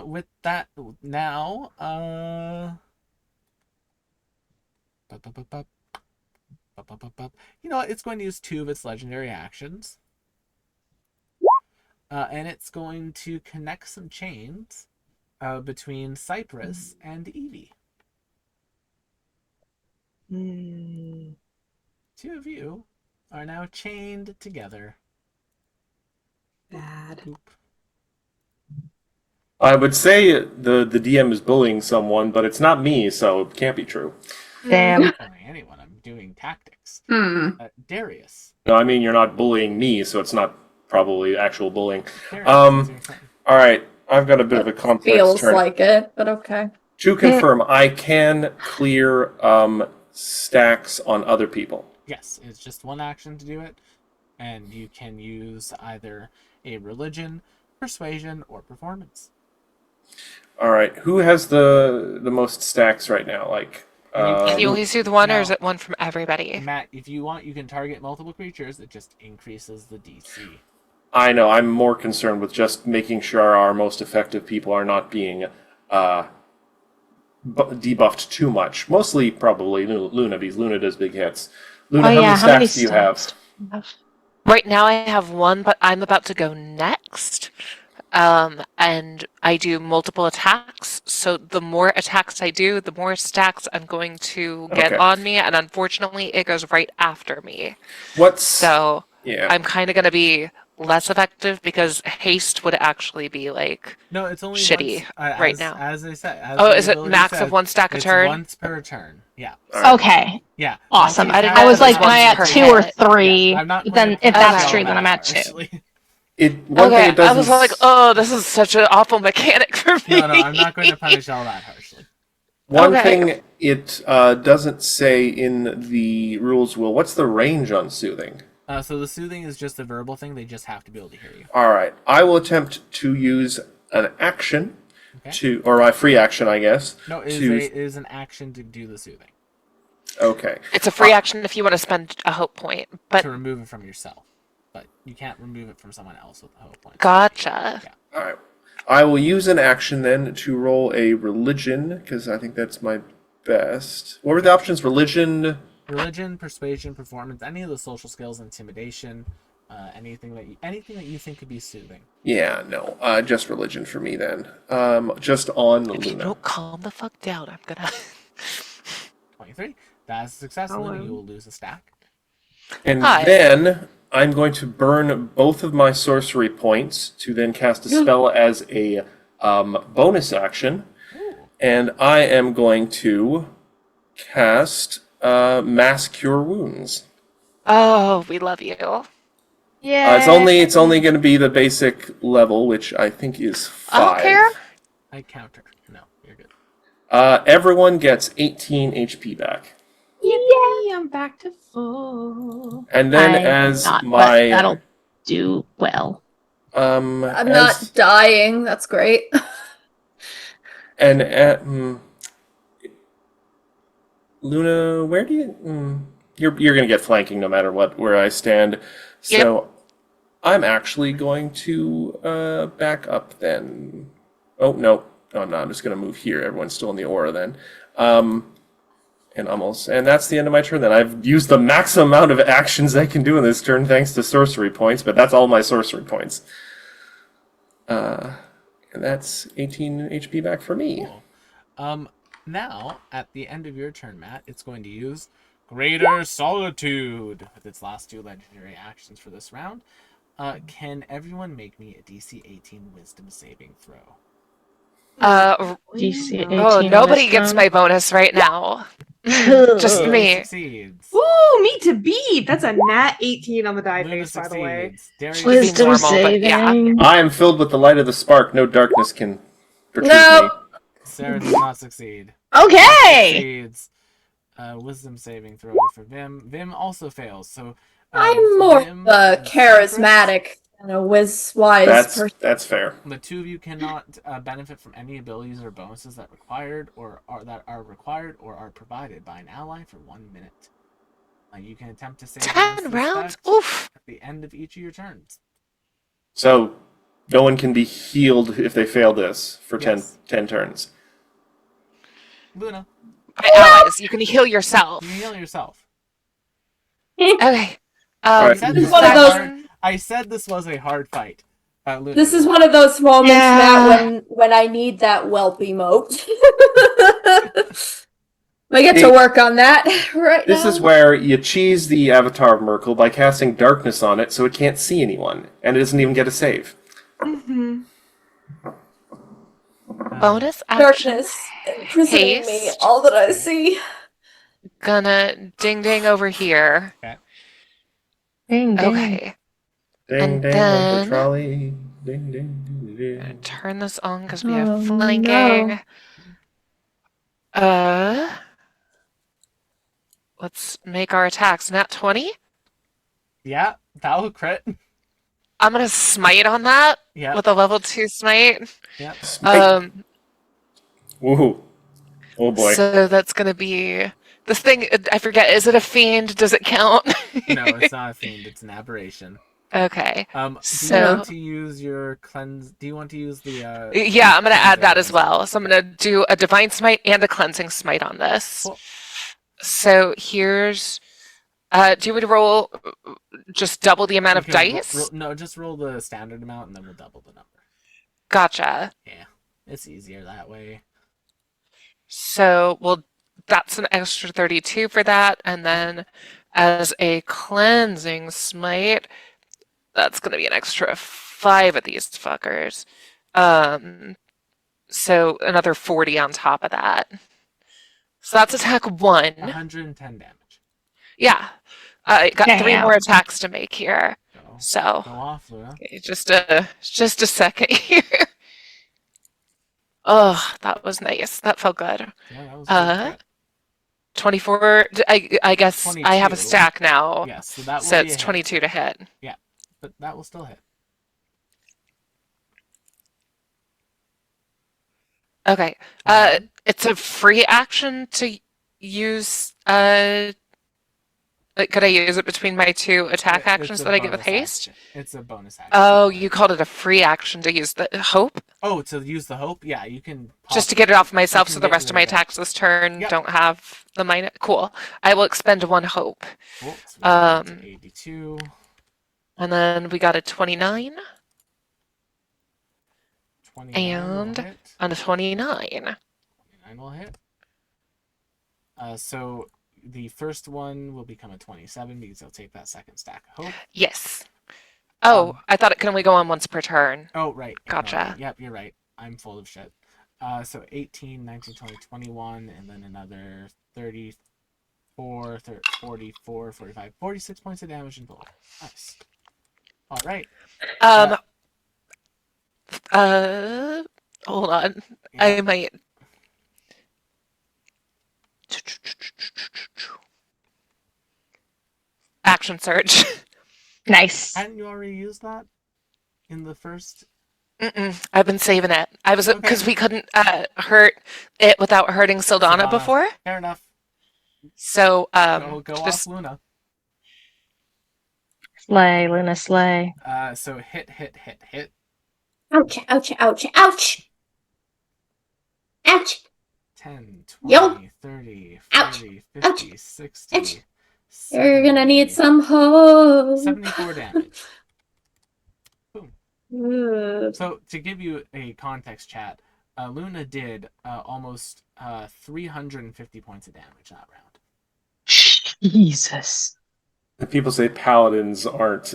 with that now, you know what? It's going to use 2 of its legendary actions. And it's going to connect some chains between Cypress and Evie. Hmm. 2 of you are now chained together. Bad. Oop. I would say the DM is bullying someone, but it's not me, so it can't be true. Damn. I'm not bullying anyone. I'm doing tactics. Darius. No, I mean you're not bullying me, so it's not probably actual bullying. Darius, it's your turn. All right, I've got a bit of a complex Feels turn. like it, but okay. To confirm, I can clear stacks on other people. Yes, it's just 1 action to do it, and you can use either a religion, persuasion, or performance. All right, who has the most stacks right now? Like, Can you only do the one, or is no. it one from everybody? Matt, if you want, you can target multiple creatures. It just increases the DC. I know. I'm more concerned with just making sure our most effective people are not being debuffed too much. Mostly, probably Luna, because Luna does big hits. Luna, how many stacks do you have? Right now I have 1, but I'm about to go next. And I do multiple attacks, so the more attacks I do, the more stacks I'm going to get on me, and unfortunately it goes right after me. So yeah. I'm kind of going to be less effective because haste would actually be like No, it's only shitty once, right now. As I said, Is it max of 1 stack a turn? Once per turn. Yeah. Okay. Yeah. Awesome. I didn't I know was it was like, am I once at per 2 or hit. 3? Yeah, I'm not Then going to if that's punish true, all then I'm that at 2. harshly. One thing it does I was like, oh, this is such an awful mechanic for me. No, I'm not going to punish all that harshly. One thing it doesn't say in the rules, Will, what's the range on soothing? So the soothing is just a verbal thing. They just have to be able to hear you. All right. I will attempt to use an action or a free action, I guess. No, it is an action to do the soothing. Okay. It's a free action if you want to spend a hope point, but to remove it from yourself. But you can't remove it from someone else with a hope point. Gotcha. Yeah. All right. I will use an action then to roll a religion, because I think that's my best. What were the options? Religion, persuasion, performance, any of the social skills, intimidation, anything that you think could be soothing. Yeah, no, just religion for me then. Just on Luna. If you don't calm the fuck down, I'm gonna. 23. That's a success. Luna, you will lose a stack. And then I'm going to burn both of my sorcery points to then cast a spell as a bonus action. Ooh. And I am going to cast Mass Cure Wounds. Oh, we love you. Yeah. It's only going to be the basic level, which I think is 5. I don't care. I counter. No, you're good. Everyone gets 18 HP back. Yippee, I'm back to full. And then but that'll do well. I'm not dying. That's great. And Luna, where do you? You're gonna get flanking no matter where I stand. So I'm actually going to back up then. Oh no, I'm not. I'm just gonna move here. Everyone's still in the aura then. And that's the end of my turn then. I've used the maximum amount of actions I can do in this turn thanks to sorcery points, but that's all my sorcery points. And that's 18 HP back for me. Cool. Now, at the end of your turn, Matt, it's going to use Greater Solitude with its last 2 legendary actions for this round. Can everyone make me a DC 18 Wisdom saving throw? DC 18 nobody gets my bonus right now. Just Luna me. Succeeds. Ooh, me to beat. That's a nat 18 on the die Luna face, by the way. succeeds. Darius Wisdom normal, but yeah. saving. I am filled with the light of the spark. No darkness can perturb me. Sarah does not succeed. Okay. Succeeds. Wisdom saving throw for Vim. Vim also fails. So I'm more Vim of a and charismatic And a whiz-wise person. That's fair. The two of you cannot benefit from any abilities or bonuses that are required or are provided by an ally for 1 minute. You can attempt to save 10 against rounds? this effect Oof. at the end of each of your turns. So no one can be healed if they fail this for Yes. 10 turns. Luna, By allies, you can heal yourself. you can heal yourself. Okay. Alright. Said This this is one was of a those- hard- I said this was a hard fight. Luna, This is go. one of those moments, Yeah. Matt, when I need that whelp emote. I get to See, work on that right This now. is where you cheese the avatar of Merkel by casting darkness on it so it can't see anyone, and it doesn't even get a save. Mm-hmm. Bonus action. Darkness imprisoning me, Haste. all that I Okay. see. Gonna ding ding over here. Ding, ding. Okay. Ding And ding like then- a trolley. Ding ding ding Gonna ding. turn this on because we have Oh, flanking. no. Let's make our attacks nat 20. Yeah, that will crit. I'm gonna smite on that Yeah, with a level 2 smite. yeah. Smite. Woohoo. Oh boy. So that's gonna be this thing. I forget. Is it a fiend? Does it count? No, it's not a fiend. It's an aberration. Okay. Do you So- want to use your cleanse? Do you want to use the? Yeah, I'm gonna add that as cleansing? well. So I'm gonna do a divine smite and a cleansing smite on this. Cool. So here's. Do you want me to roll just double the amount You of can dice? no, just roll the standard amount, and then we'll double the number. Gotcha. Yeah, it's easier that way. So, well, that's an extra 32 for that. And then as a cleansing smite, that's going to be an extra 5 of these fuckers. So another 40 on top of that. So that's attack 1. 110 damage. Yeah. I got 3 Damn. more attacks to make here. Go So, off, Luna. okay, just a second here. Oh, that was nice. That felt good. Yeah, that was a good crit. 24. I guess I have a 22. stack now. Yes, so that will So be a it's hit. 22 to hit. But that will still hit. Okay. It's a free action to use. Could I use it between my 2 attack It's actions a that I get with bonus haste? action. It's a bonus action. Oh, you called it a free action to use the hope? Oh, to use the hope? Yeah, you can. Just to get it off myself can so the get rest of my rid of it. attacks this turn Yep. don't have the minus. Cool. I will expend 1 hope. Cool. So we're up to 82. And then we got a 29 29 will And- hit. and a 29. 29 will hit. So the first one will become a 27 because I'll take that second stack of hope. Yes. Oh, Um, I thought it could only go on once per turn. Oh, right. Gotcha. No, yep, you're right. I'm full of shit. So 18, 19, 20, 21, and then another 34, 44, 45, 46 points of damage in total. Nice. All right. Hold on. Yeah. I might. Action surge. Nice. Hadn't you already used that in the first? I've been saving it. I was Okay. because we couldn't hurt it without hurting Sildana Sildana. before. Fair enough. So Go just off, Luna. Slay, Luna, slay. So hit. Ouch, ouch, ouch, ouch! Ouch! 10, Yo. 20, 30, Ouch. 40, Ouch. 50, 60, Ouch. You're gonna need 70, some hope. 74 damage. Ooh. So to give you a context, chat, Luna did almost 350 points of damage that round. Jesus. People say paladins aren't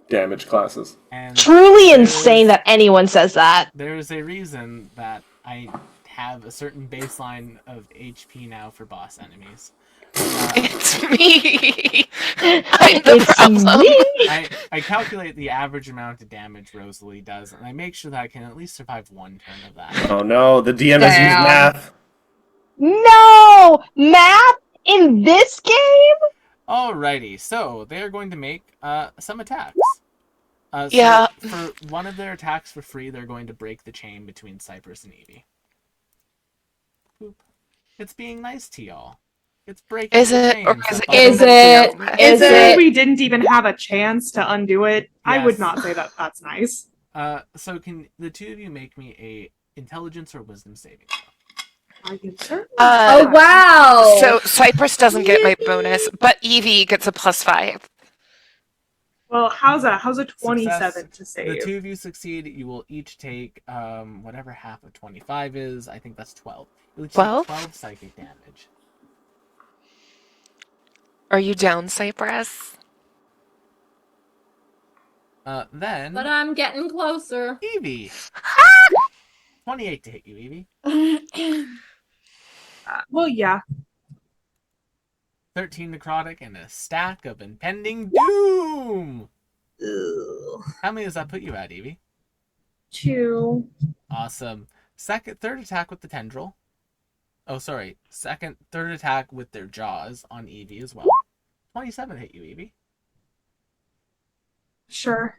damage classes. And Truly there's- insane that anyone says that. There's a reason that I have a certain baseline of HP now for boss enemies. it's me. I'm the It's problem. me. I calculate the average amount of damage Rosalie does, and I make sure that I can at least survive 1 turn of that. Oh no, the DM has used Damn. math. No! Math in this game? Alrighty, so they are going to make some attacks. So Yeah. for one of their attacks for free, they're going to break the chain between Cypress and Evie. Boop. It's being nice to y'all. It's breaking Is the it, or chains. is that it bind getting them them to Is you? Considering it? we didn't even have a chance to undo it, I would Yes. not say that that's nice. So can the two of you make me a intelligence or wisdom saving throw? I can certainly Oh try. wow! So Cypress doesn't get my bonus, but Evie gets a +5. Well, how's a 27 Success. to The save? two of you succeed. You will each take whatever half of 25 is. I think that's 12. You'll each 12? take 12 psychic damage. Are you down, Cypress? Then But I'm getting closer. Evie. 28 to hit you, Evie. Well, yeah. 13 necrotic and a stack of impending doom. Ugh. How many does that put you at, Evie? 2. Awesome. Third attack with the tendril. Oh, sorry. Third attack with their jaws on Evie as well. 27 hit you, Evie. Sure.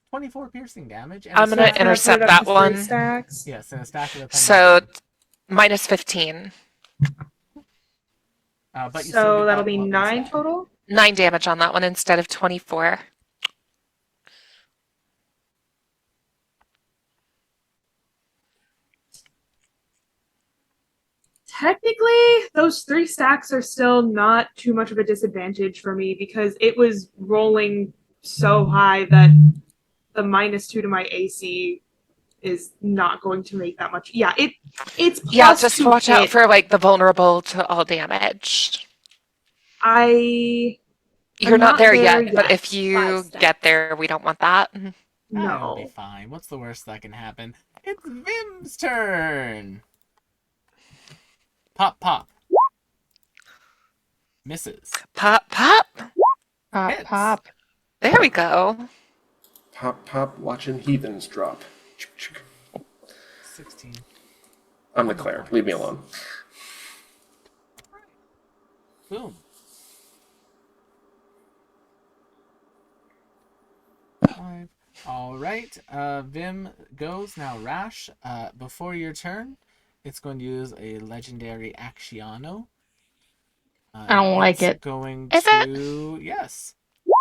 24 piercing damage. And I'm a gonna stack- Can I put intercept it up that to 3 one. stacks? Yes, and a stack of impending So doom. -15. But you still So get that'll that be lovely 9 stack. total? 9 damage on that one instead of 24. Technically, those 3 stacks are still not too much of a disadvantage for me because it was rolling so high that the -2 to my AC is not going to make that much. Yeah, it's plus Yeah, just 2 watch out hit. for like the vulnerable to all damage. I'm You're not not there there yet, but yet. if 5 you stacks. get there, we don't want that. It'll be No. fine. What's the worst that can happen? It's Vim's turn. Pop, pop. Misses. Pop, pop. Pop, Hits. pop. There we go. Pop, pop, watching heathens drop. 16. I'm the cleric. Leave me alone. Boom. 5. All right. Vim goes. Now, Rash, before your turn, it's going to use a legendary Acciano. I don't like it. Going Is it? to... Yes.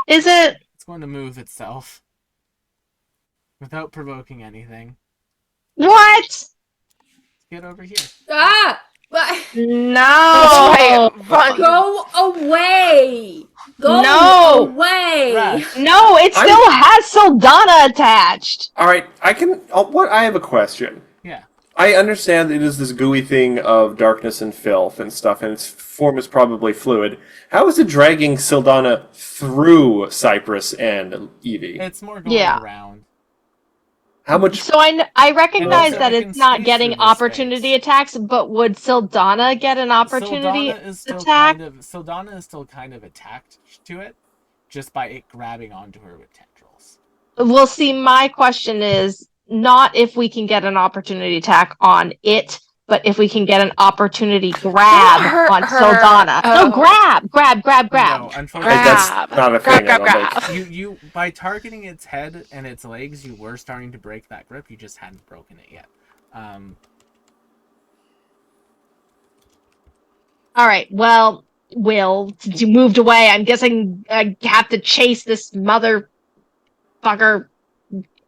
Is it? It's going to move itself. Without provoking anything. What? Get over here. Ah! But No. That's right. Run. go away! Go No. away! Rash. No, it I'm- still has Saldana attached. All right, I can. I have a question. Yeah. I understand it is this gooey thing of darkness and filth and stuff, and its form is probably fluid. How is it dragging Sildana through Cypress and Evie? It's more going Yeah. around. How much? So I recognize also that it can it's not squeeze getting through this opportunity space. attacks, but would Sildana get an opportunity Sildana is still attack? Sildana is still kind of attacked to it, just by it grabbing onto her with tendrils. Well, see, my question is not if we can get an opportunity attack on it, but if we can get an opportunity grab hurt on her. Saldana. Oh. No, grab. No, unfortunately, That's not a thing. Grab, I grab, don't grab. you by targeting its head and its legs, you were starting to break that grip. You just hadn't broken it yet. All right. Well, Will, since you moved away, I'm guessing I have to chase this motherfucker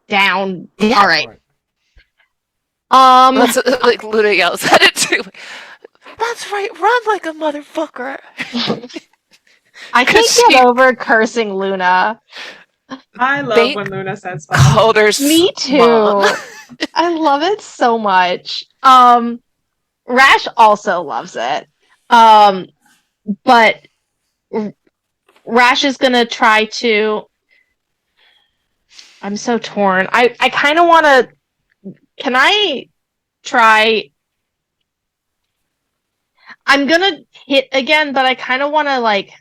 down. Yeah. All right. for it. That's like Luna yells at it too. That's right. Run like a motherfucker. I can't 'Cause get she- over cursing Luna. I love They- when Luna says fun. Called her Me too. mom. I love it so much. Rash also loves it. But Rash is gonna try to. I'm so torn. I kind of want to. Can I try? I'm gonna hit again, but I kind of want to like.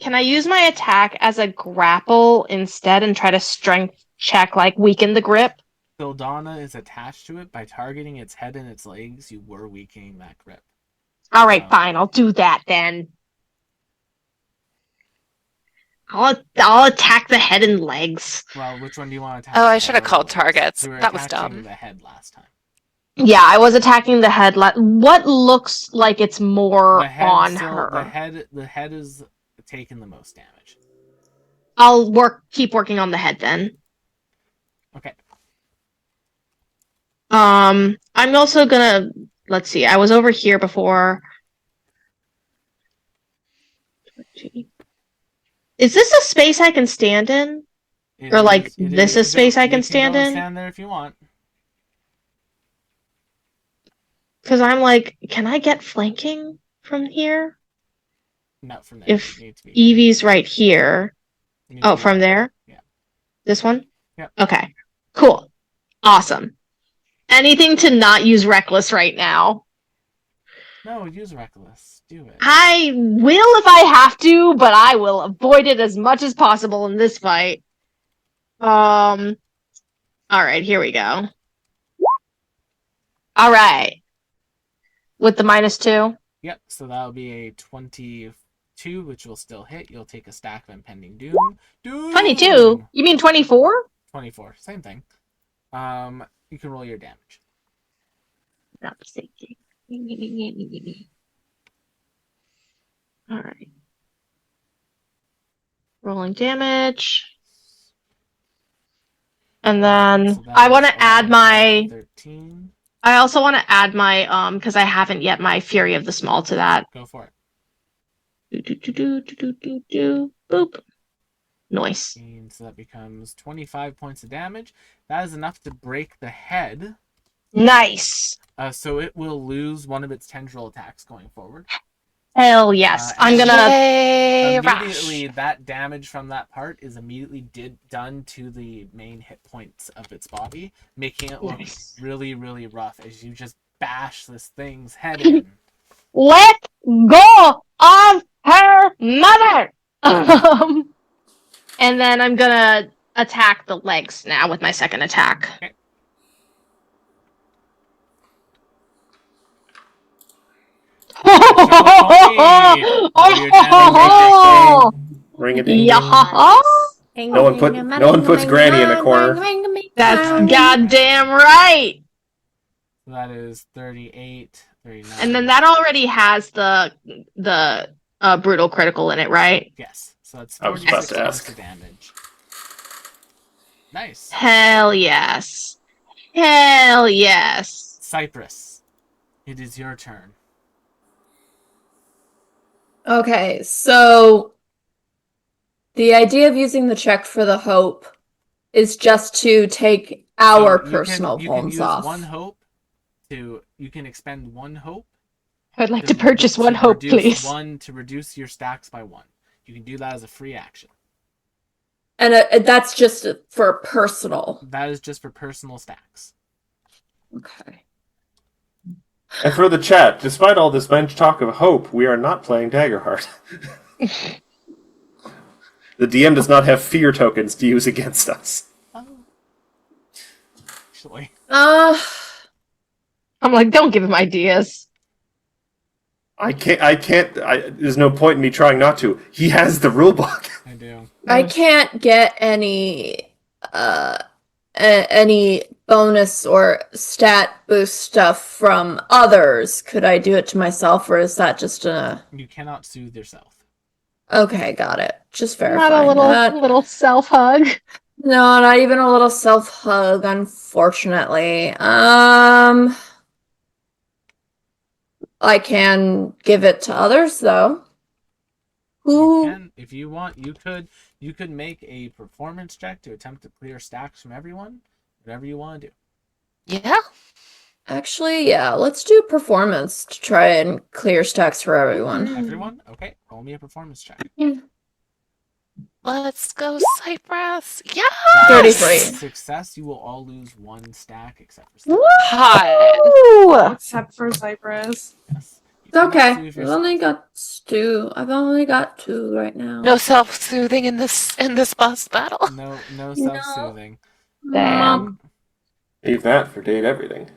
Can I use my attack as a grapple instead and try to strength check, like weaken the grip? Sildana is attached to it. By targeting its head and its legs, you were weakening that grip. All right, Oh. fine. I'll do that then. I'll attack the head and legs. Well, which one do you want to attack? Oh, I the should head have or the called legs? targets. You were That was attacking dumb. the head last time. Yeah, I was attacking the head. What looks like it's more The head on still. her? The head is taking the most damage. I'll keep working on the head then. Okay. I'm also gonna, let's see, I was over here before. Is this a space I can stand in? Or like this is space I can stand You can go in? stand there if you want. Because I'm like, can I get flanking from here? Not from there. If You need to be Evie's right here. you need to Oh, be from there? Yeah. This one? Yep. Okay. Cool. Awesome. Anything to not use reckless right now. No, use reckless. Do it. I will if I have to, but I will avoid it as much as possible in this fight. All right, here we go. All right. With the -2. Yep. So that'll be a 22, which will still hit. You'll take a stack of impending doom. 22? You mean 24? 24. Same thing. You can roll your damage. Not mistaken. All right. Rolling damage. And then So I want to add my 13. I also want to add my because I haven't yet my Fury of the Small to that. Go for it. Boop. Nice. And so that becomes 25 points of damage. That is enough to break the head. Nice. So it will lose one of its tendril attacks going forward. Hell yes. I'm and gonna immediately that damage from that part is immediately done to the main hit points of its body, making it look really, really rough as you just bash this thing's head in. let go of her mother. And then I'm gonna attack the legs now with my second attack. Okay. Ring a ding Yeah. No one puts Granny in a corner. That's goddamn right. That is 38, 39. And then that already has the brutal critical in it, right? Yes. So that's I was about 46 to points ask. of damage. Nice. Hell yes. Hell yes. Cypress, it is your turn. Okay, so the idea of using the check for the hope is just to take our personal you can homes use off. one hope you can expend one hope. I'd like to purchase one hope, please. To reduce your stacks by 1. You can do that as a free action. And that's just for personal. That is just for personal stacks. Okay. And for the chat, despite all this bench talk of hope, we are not playing Daggerheart. The DM does not have fear tokens to use against us. Oh. Actually. I'm like, don't give him ideas. I can't, there's no point in me trying not to. He has the rulebook. I do. I can't get any bonus or stat boost stuff from others. Could I do it to myself, or is that just a... You cannot soothe yourself. Okay, got it. Just verifying Not a little self hug. No, not even a little self hug, unfortunately. I can give it to others though. Who? You can, if you want, you could make a performance check to attempt to clear stacks from everyone. Whatever you want to do. Yeah. Actually, yeah, let's do performance to try and clear stacks for everyone. Everyone? Okay, roll me a performance check. Let's go, Cypress. Yeah. 33. Success, you will all lose 1 stack except for Cypress. Hot. Except for Cypress. Yes. It's okay. I've Yourself. only got 2 right now. No self-soothing in this boss battle. No self-soothing. Damn. Leave that for date everything.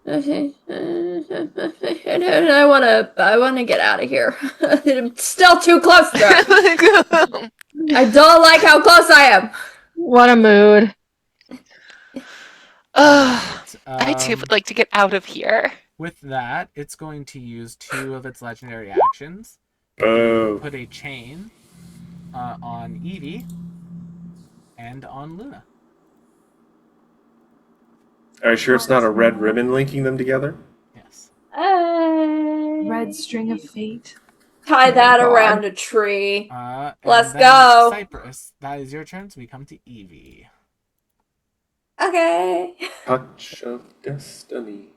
And I wanna get out of here. I'm still too close to them. I don't like how close I am. What a mood. Ugh, I too Um, would like to get out of here. with that, it's going to use 2 of its legendary actions. Oh. Put a chain on Evie and on Luna. Are you sure it's not a red ribbon linking them together? Yes. Red string of fate. Tie that God. around a tree. And Let's then go. Cypress, that is your turn, so we come to Evie. Okay. Touch of destiny.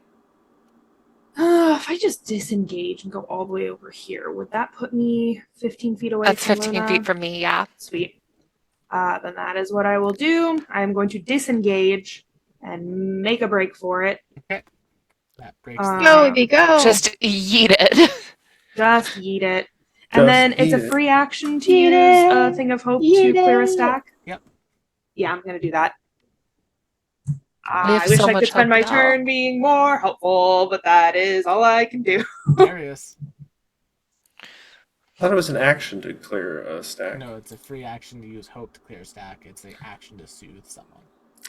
If I just disengage and go all the way over here, would that put me 15 feet away That's from 15 Luna? feet from me, yeah. Sweet. Then that is what I will do. I am going to disengage and make a break for it. Okay. That breaks Go, Evie, go. Just yeet it. Just yeet it. Just And then it's a yeet it. free action to Yeet use it. a thing of hope Yeet to clear a it. stack. Yep. Yeah, I'm going to do that. We have I wish so I much could spend hope my now. turn being more helpful, but that is all I can do. Darius. I thought it was an action to clear a stack. No, it's a free action to use hope to clear a stack. It's an action to soothe someone.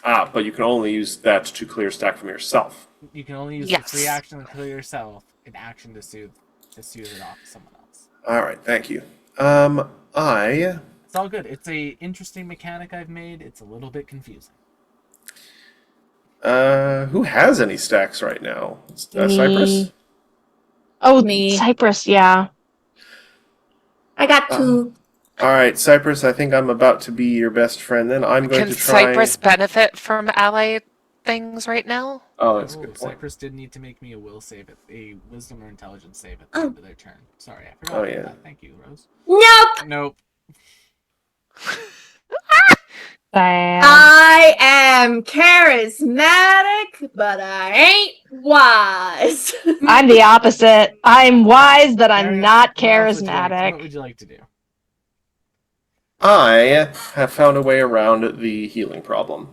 Ah, but you can only use that to clear a stack from yourself. You can only use Yes. the free action to clear yourself, an action to soothe it off to someone else. All right, thank you. It's all good. It's a interesting mechanic I've made. It's a little bit confusing. Who has any stacks right now? Cypress? Me. Oh, Me. Cypress, yeah. I got two. All right, Cypress, I think I'm about to be your best friend then. I'm going Can to try... Cypress benefit from ally things right now? Oh, that's a good point. Cypress did need to make me a will save, a wisdom or intelligence save at the end of their turn. Sorry, I forgot about that. Thank you, Rose. Nope. Nope. Bad. I am charismatic, but I ain't wise. I'm the opposite. I'm wise, but I'm Darius, not what else charismatic. What would you like to do? I have found a way around the healing problem.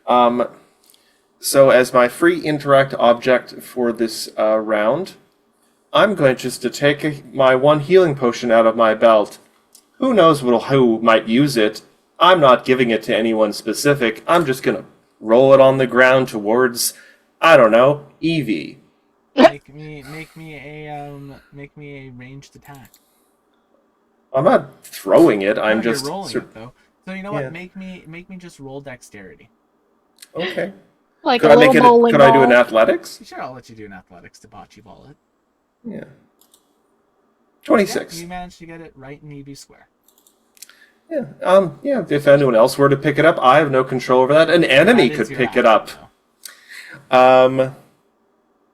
So as my free interact object for this round, I'm going just to take my one healing potion out of my belt. Who knows who might use it? I'm not giving it to anyone specific. I'm just gonna roll it on the ground towards, I don't know, Evie. Make me a ranged attack. I'm not throwing it. I'm No, just you're rolling it though. So you know Yeah. what? Make me just roll dexterity. Okay. Like Could a I make little it? bowling Could I do an ball. athletics? Sure, I'll let you do an athletics to bocce ball it. Yeah. Yeah, 26. you managed to get it right in Evie square. Yeah. Yeah. If anyone else were to pick it up, I have no control over that. An enemy That could is your pick it action, up. though.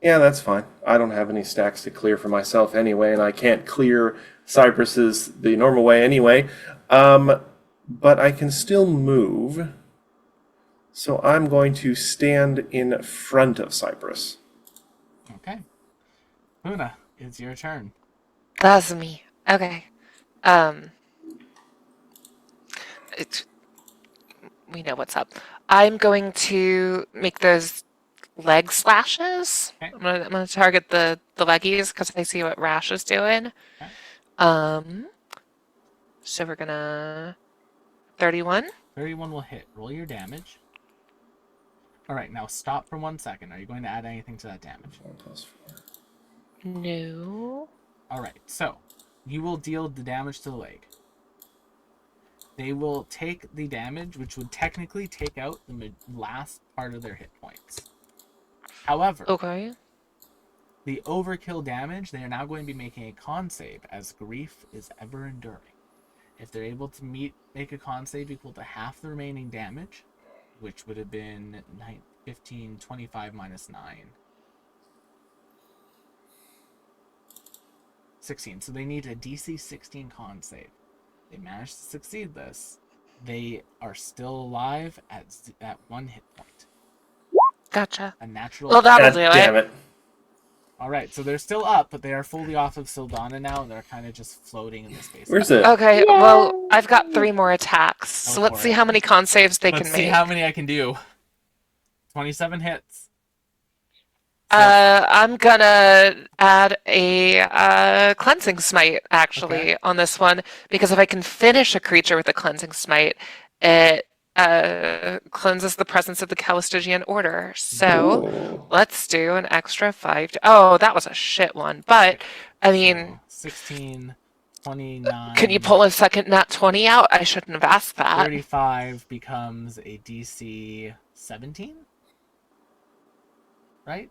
Yeah, that's fine. I don't have any stacks to clear for myself anyway, and I can't clear Cypress's the normal way anyway. But I can still move. So I'm going to stand in front of Cypress. Okay. Luna, it's your turn. That's me. Okay. We know what's up. I'm going to make those leg slashes. Okay. I'm gonna target the leggies because I see what Rash is doing. Okay. So we're gonna 31. 31 will hit. Roll your damage. All right, now stop for 1 second. Are you going to add anything to that damage? 1+4. No. All right, so you will deal the damage to the leg. They will take the damage, which would technically take out the last part of their hit points. However, Okay. the overkill damage, they are now going to be making a con save, as grief is ever enduring. If they're able to make a con save equal to half the remaining damage, which would have been 15, 25 minus 9. 16. So they need a DC 16 con save. They managed to succeed this. They are still alive at 1 hit point. Gotcha. A natural. Well, that'll God do damn it. it. All right, so they're still up, but they are fully off of Sildana now, and they're kind of just floating in the space. Where's it? Okay, well, I've got 3 more attacks. So Go let's for see it. how many con saves they Let's can see make. how many I can do. 27 hits. I'm gonna add a cleansing smite actually on this one because if I can finish a creature with a cleansing smite, it cleanses the presence of the Calistigian Order. So Ooh. let's do an extra 5. Oh, that was a shit one. But I mean, So 16, 29. can you pull a second nat 20 out? I shouldn't have asked that. 35 becomes a DC 17? Right?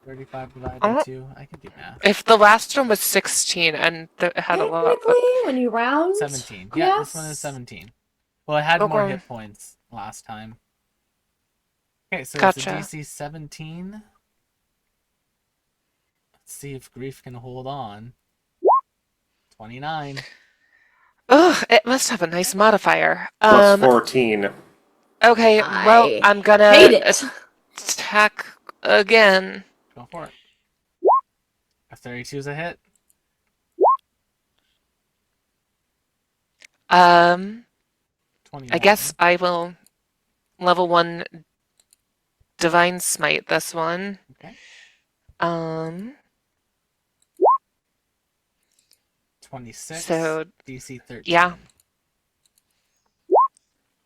35 divided by 2. I can do math. If the last one was 16 and it had a lot. Technically, when you round, 17. Yeah, this one is 17. Well, it had more hit points last time. Okay, so Gotcha. it's a DC 17. Let's see if Grief can hold on. 29. Ugh, it must have a nice modifier. Plus 14. Okay, well, I'm gonna hate it. attack again. Go for it. A 32 is a hit. I 29. guess I will level 1 Divine Smite this one. Okay. 26. So, DC 13. yeah.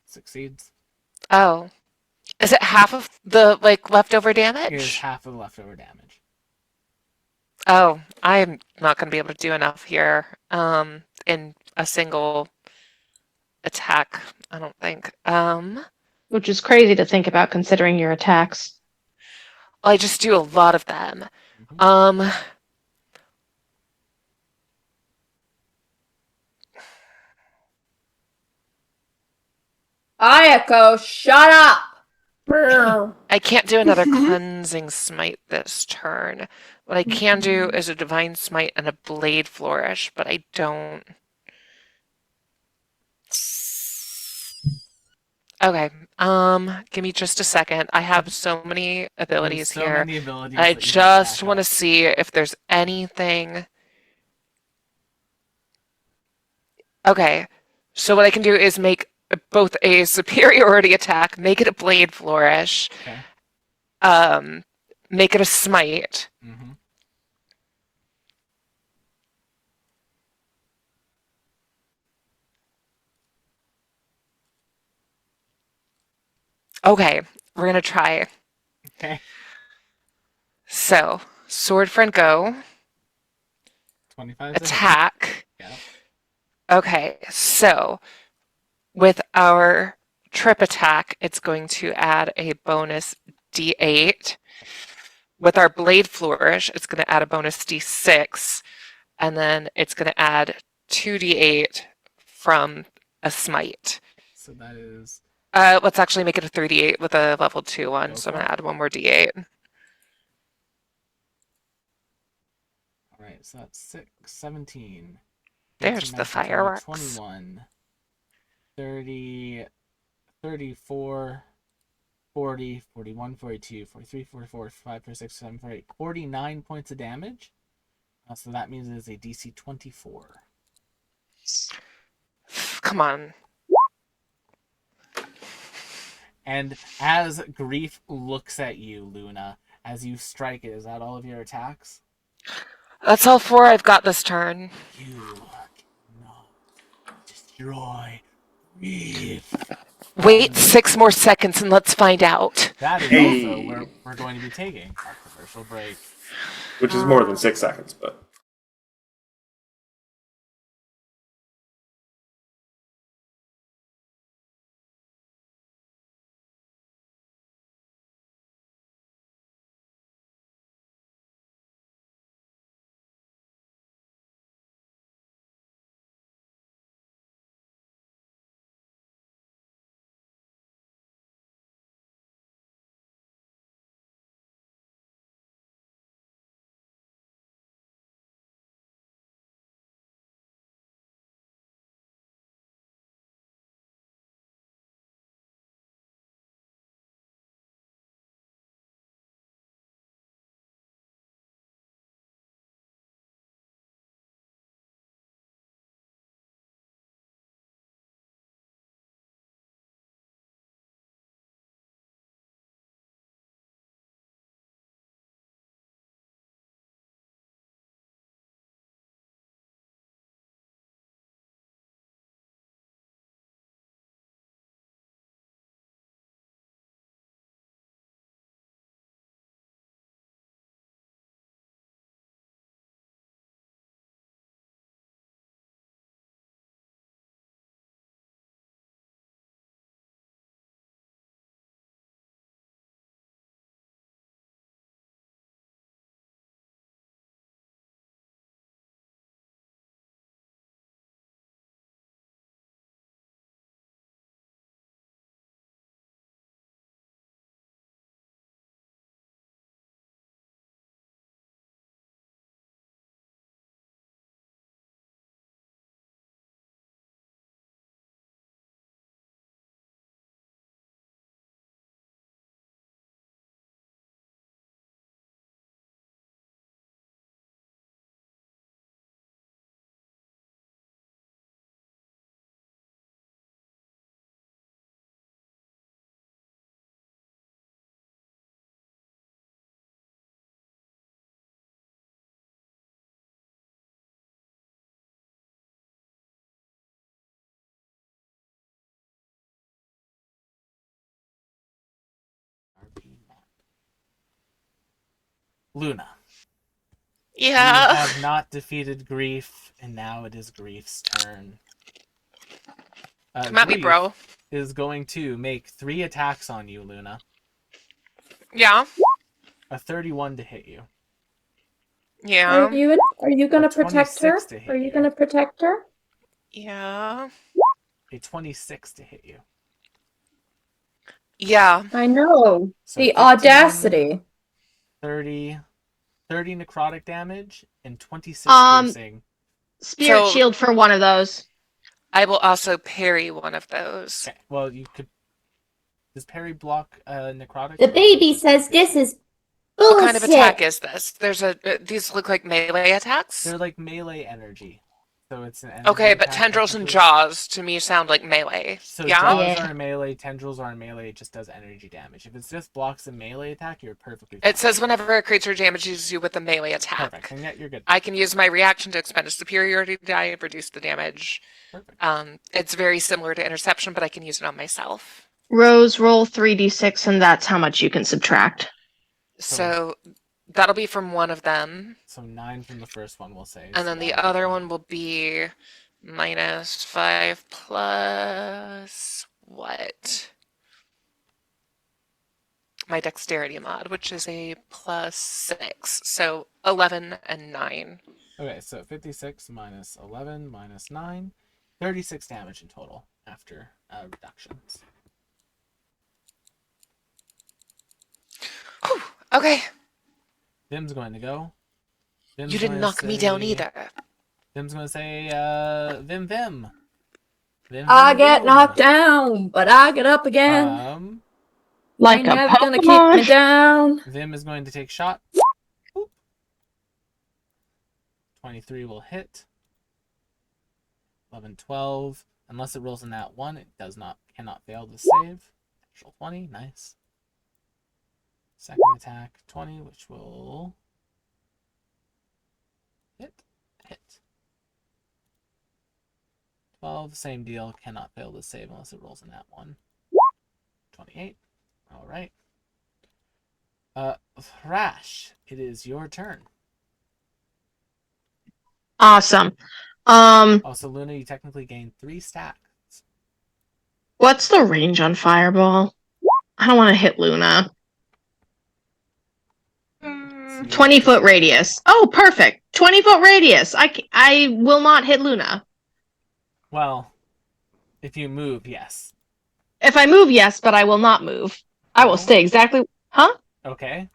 Succeeds. Oh. Is it half of the, leftover damage? It is half of the leftover damage. Oh, I'm not going to be able to do enough here in a single attack, I don't think. Which is crazy to think about considering your attacks. I just do a lot of them. Ayako, shut up! I can't do another cleansing smite this turn. What I can do is a divine smite and a blade flourish, but I don't. Okay, give me just a second. I have so many abilities so here. many abilities I that you just can want to stack up. see if there's anything. Okay, so what I can do is make both a superiority attack, make it a blade flourish, make it a smite. Okay, we're gonna try. Okay. So, sword front go. 25 attack. Yeah. Okay, so with our trip attack, it's going to add a bonus d8. With our blade flourish, it's going to add a bonus d6, and then it's going to add 2d8 from a smite. So that is. Let's actually make it a 3d8 with a level 2 one. So I'm going to add one more d8. All right, so that's 6, 17. There's 18, the fireworks. 21, 30, 34, 40, 41, 42, 43, 44, 45, 46, 47, 48, 49 points of damage. So that means it is a DC 24. Come on. And as Grief looks at you, Luna, as you strike it, is that all of your attacks? That's all 4 I've got this turn. You cannot destroy Grief. Wait 6 more seconds and let's find out. That is also where we're going to be taking our commercial break. Which is more than 6 seconds, but... Luna. Yeah. You have not defeated Grief, and now it is Grief's turn. Come at me, Grief bro. is going to make 3 attacks on you, Luna. Yeah. A 31 to hit you. Yeah. Are you gonna protect her? 26 to hit Are you you. gonna protect her? Yeah. A 26 to hit you. Yeah. I know. So The 15, audacity. 30 necrotic damage and 26 Um, piercing. Spirit So- shield for one of those. I will also parry one of those. Okay, well, you could. Does parry block necrotic? The baby says this is What kind of attack bullshit. is this? These look like melee attacks? They're like melee energy. So it's an energy Okay, but attack, tendrils and technically. jaws to me sound like melee. So Yeah? jaws Yeah. are melee, tendrils are melee, it just does energy damage. If it's just blocks a melee attack, you're perfectly fine. It says whenever a creature damages you with a melee attack. Perfect, and yet you're good. I can use my reaction to expend a superiority die and reduce the damage. Perfect. It's very similar to interception, but I can use it on myself. Rose, roll 3d6, and that's how much you can subtract. So that'll be from one of them. So 9 from the first one, we'll say. And then the other one will be -5 plus what? My dexterity mod, which is a +6. So 11 and 9. Okay, so 56 minus 11 minus 9. 36 damage in total after reductions. Whew, okay. Vim's going to go. Vim's You didn't gonna knock me down say- either. Vim's going to say, Vim. Vim, I get Vim. knocked down, but I get up again. Like You're a never gonna keep me Pokemon. down. Vim is going to take shot. Boop. 23 will hit. 11, 12. Unless it rolls in that 1, it cannot fail the save. Actual 20, nice. Second attack, 20, which will hit. 12, same deal, cannot fail the save unless it rolls in that 1. 28. All right. Thrash, it is your turn. Awesome. Also, Luna, you technically gain 3 stacks. What's the range on Fireball? I don't want to hit Luna. 20-foot radius. Oh, perfect. 20-foot radius. I will not hit Luna. Well, if you move, yes. If I move, yes, but I will not move. I will No? stay exactly. Huh? Okay.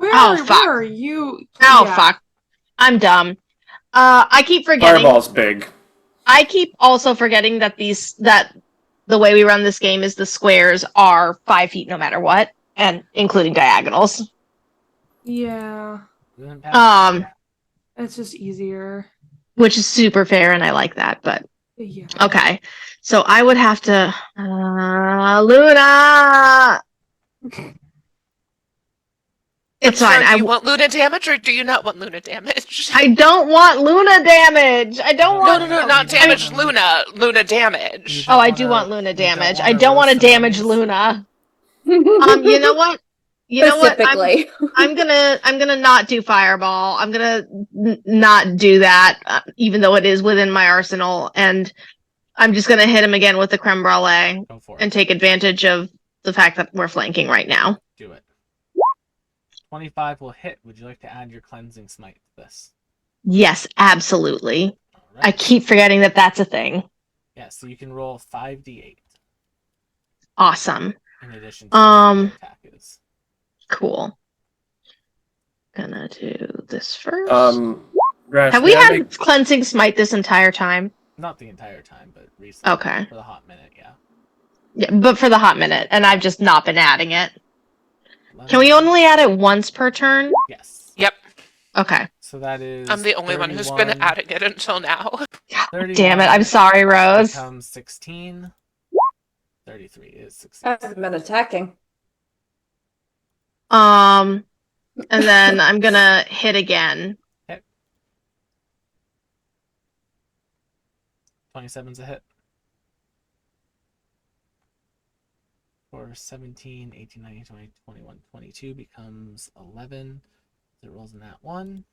Oh, fuck. Where are you? Oh, Yeah. fuck. I'm dumb. I keep forgetting. Fireball's big. I keep also forgetting that the way we run this game is the squares are 5 feet no matter what, and including diagonals. Yeah. It's just easier. Which is super fair, and I like that. But Yeah. okay, so I would have to Luna. It's I'm fine. sorry, do you want Luna damage or do you not want Luna damage? I don't want Luna damage. I don't No, want. no, no, not damage Luna. Luna damage. Oh, I do want Luna damage. I don't want to damage Luna. You know what? You know what? Specifically. I'm gonna not do Fireball. I'm gonna not do that, even though it is within my arsenal, and I'm just gonna hit him again with the creme brulee Go for it. and take advantage of the fact that we're flanking right now. Do it. 25 will hit. Would you like to add your cleansing smite to this? Yes, absolutely. All right. I keep forgetting that that's a thing. Yeah, so you can roll 5d8 Awesome. in addition to what your attack is. Cool. Gonna do this first. Rash, Have we may I had make- cleansing smite this entire time? Not the entire time, but recently. Okay. For the hot minute, yeah. Yeah, but for the hot minute, and I've just not been adding it. 11. Can we only add it once per turn? Yes. Yep. Okay. So that is. I'm the only one who's been 31. adding it until now. Damn it! I'm sorry, Rose. Becomes 16. 33 is 16. I haven't been attacking. And then I'm gonna hit again. 27's a hit. For 24, 17, 18, 19, 20, 21, 22 becomes 11. It rolls in that one.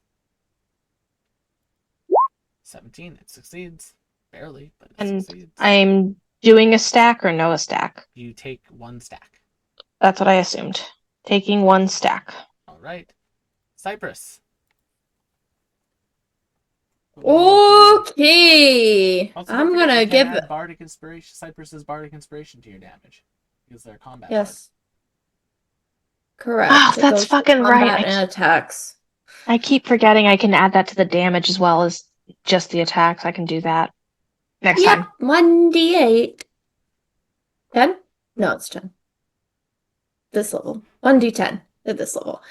17, it succeeds. Barely, but it And succeeds. I'm doing a stack or no a stack? You take 1 stack. That's what I assumed. Taking 1 stack. All right. Cypress. Okay. Also, don't I'm forget gonna you can give add Bardic Inspiration, Cypress's Bardic Inspiration to your damage. Because they're combat yes. Oh, Correct. It that's goes to fucking right. combat and attacks. I keep forgetting I can add that to the damage as well as just the attacks. I can do that next Yep, time. 1d8. 10? No, it's 10. This level. 1d10 at this level.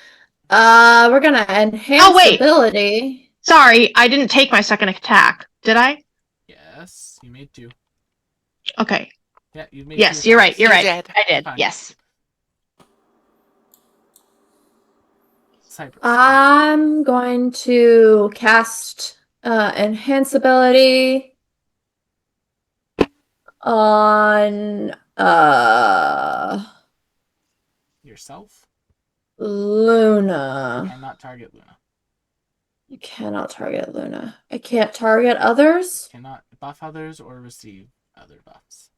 We're gonna enhance Oh, wait. ability. Sorry, I didn't take my second attack. Did I? Yes, you made 2. Okay. Yeah, you made 2 Yes, you're right. attacks. You're You right. did. I did. Fine. Yes. Cypress. I'm going to cast enhance ability on Yourself? Luna. Cannot target Luna. You cannot target Luna. I can't target others. Cannot buff others or receive other buffs.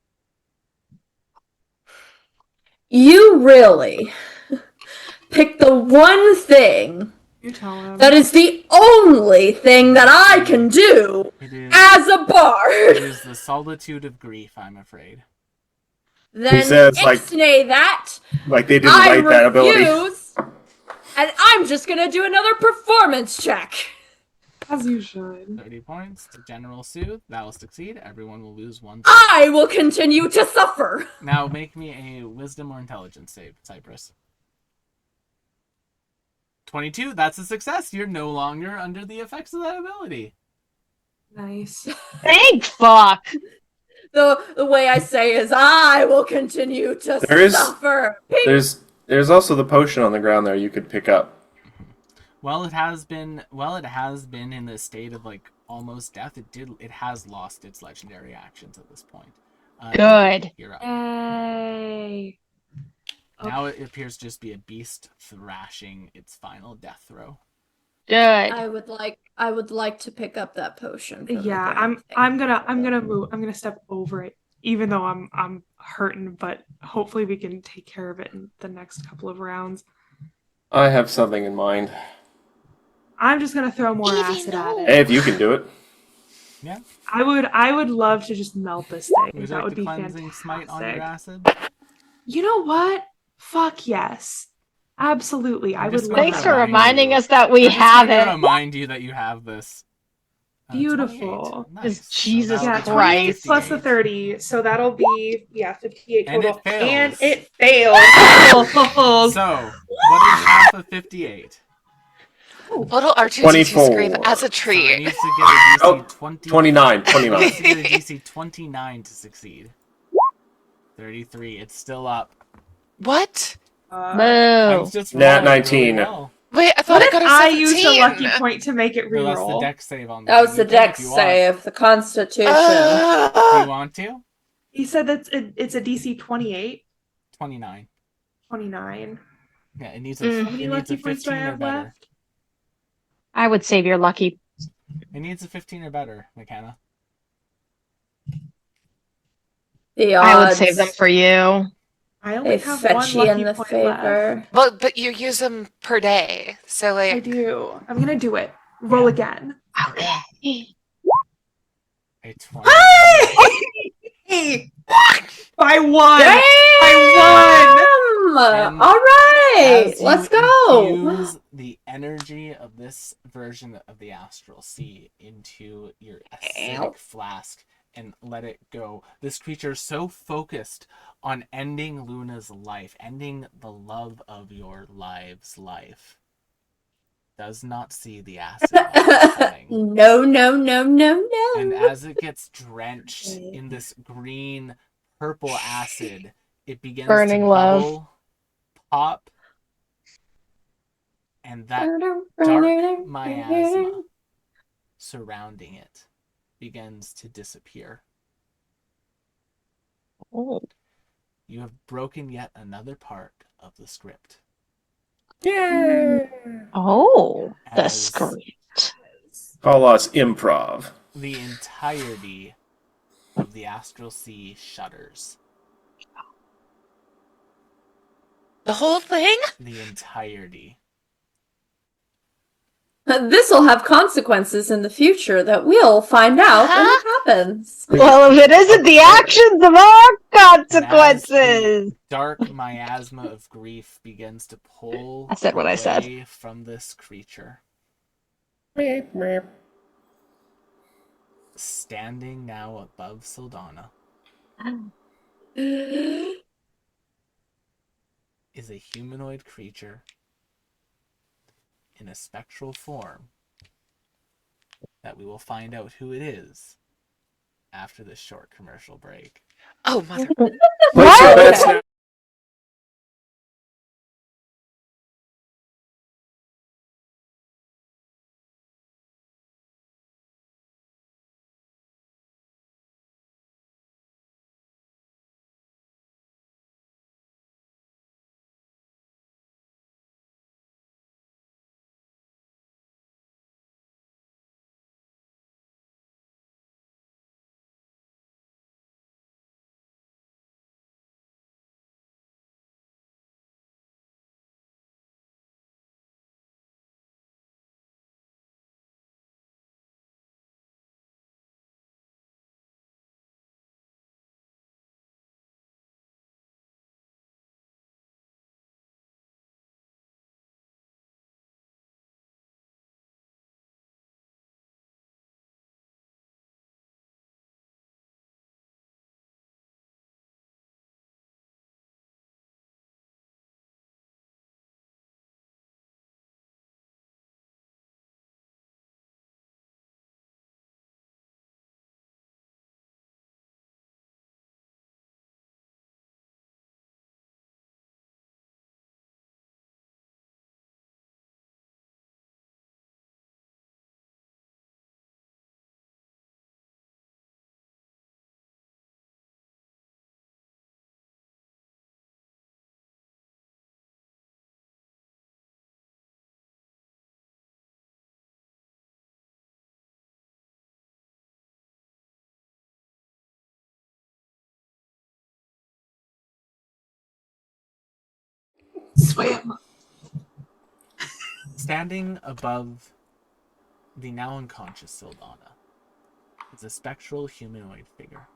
You really pick the one thing You tell him. that is the only thing that I can do It is, as a it bard. is the solitude of grief, I'm afraid. Then says, like- ixnay that. Like they didn't I write that ability. refuse, and I'm just gonna do another performance check. As you should. 30 points to General Soothe. That will succeed. Everyone will lose 1. I will continue to suffer. Now make me a wisdom or intelligence save, Cypress. 22, that's a success. You're no longer under the effects of that ability. Nice. Thank fuck. The way I say is I will continue to There is- suffer. Pink. There's also the potion on the ground there you could pick up. Well, it has been in this state of like almost death. It has lost its legendary actions at this point. Good. You're up. Yay. Now it appears to just be a beast thrashing its final death throw. Good. I would like to pick up that potion. from the Yeah, ground I'm thing. gonna move. I'm gonna step over it, even though I'm hurting. But hopefully we can take care of it in the next couple of rounds. I have something in mind. I'm just gonna throw more Evie, acid at no. it. Hey, if you can do it. Yeah. I would love to just melt this thing. Would you That like would the be cleansing smite on your fantastic. acid? You know what? Fuck yes. Absolutely. I I'm would just love gonna Thanks that. for remind reminding you. us that we I'm just have going to it. remind you that you have this. 28. Nice. Jesus that'll Yeah, be 28 Christ. plus the 58. 30, so that'll be 58 And total. it fails. And it failed. So, what is half of 58? Little R2D2 24. scream as a So it treat. needs to get a DC Oh, 20. 29. It 29. needs to get a DC 29 to succeed. 33. It's still up. What? I'm Boo. just Nat rolling 19. Really well. Wait, I thought What I if got a I 17. used a lucky point to make it No, that's the reroll? dex save on That was the You can if dex you want. save, the Constitution. Do you want to? He said it's a DC 28, 29. 29. Yeah, it needs Mm. a, How many it needs lucky a points do I 15 or have better. left? I would save your lucky. It needs a 15 or better, McKenna. The I would odds. save them for you. I only They have fetch one you lucky in the point favor. left. Well, but you use them per day. So, I like, do. I'm gonna do it. Roll Yeah. again. Okay. A 20. By one. Damn! And All right, As you let's go. infuse the energy of this version of the Astral Sea into your acidic Ow. flask and let it go. This creature so focused on ending Luna's life, ending the love of your lives' life, does not see the acid bubbles coming. No, no, no, no, no. And as it gets drenched in this green purple acid, it begins Burning to love. bubble, pop, and that dark miasma surrounding it begins to disappear. Oh. You have broken yet another part of the script. Yeah. Oh, the As script. Call us improv. the entirety of the Astral Sea shudders. The whole thing? The entirety. This'll have consequences in the future that we'll find out when it happens. Well, if it isn't the actions of our And as consequences. the dark miasma of grief begins to pull I said what I said. away from this creature, standing now above Sildana is a humanoid creature in a spectral form that we will find out who it is after this short commercial break. Oh, mother. Place your bets now. Swam. Standing above the now unconscious Sildana is a spectral humanoid figure.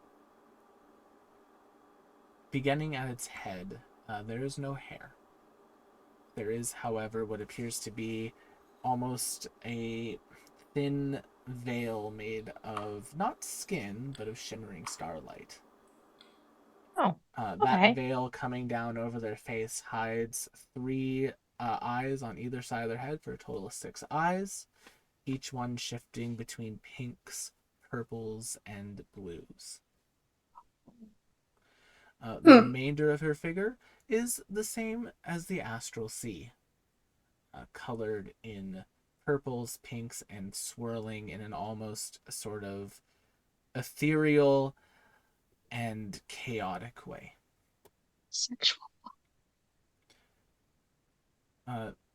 Beginning at its head, there is no hair. There is, however, what appears to be almost a thin veil made of not skin, but of shimmering starlight. Oh, That okay. veil coming down over their face hides 3 eyes on either side of their head for a total of 6 eyes, each one shifting between pinks, purples, and blues. The remainder of her figure is the same as the Astral Sea, colored in purples, pinks, and swirling in an almost sort of ethereal and chaotic way. Sexual.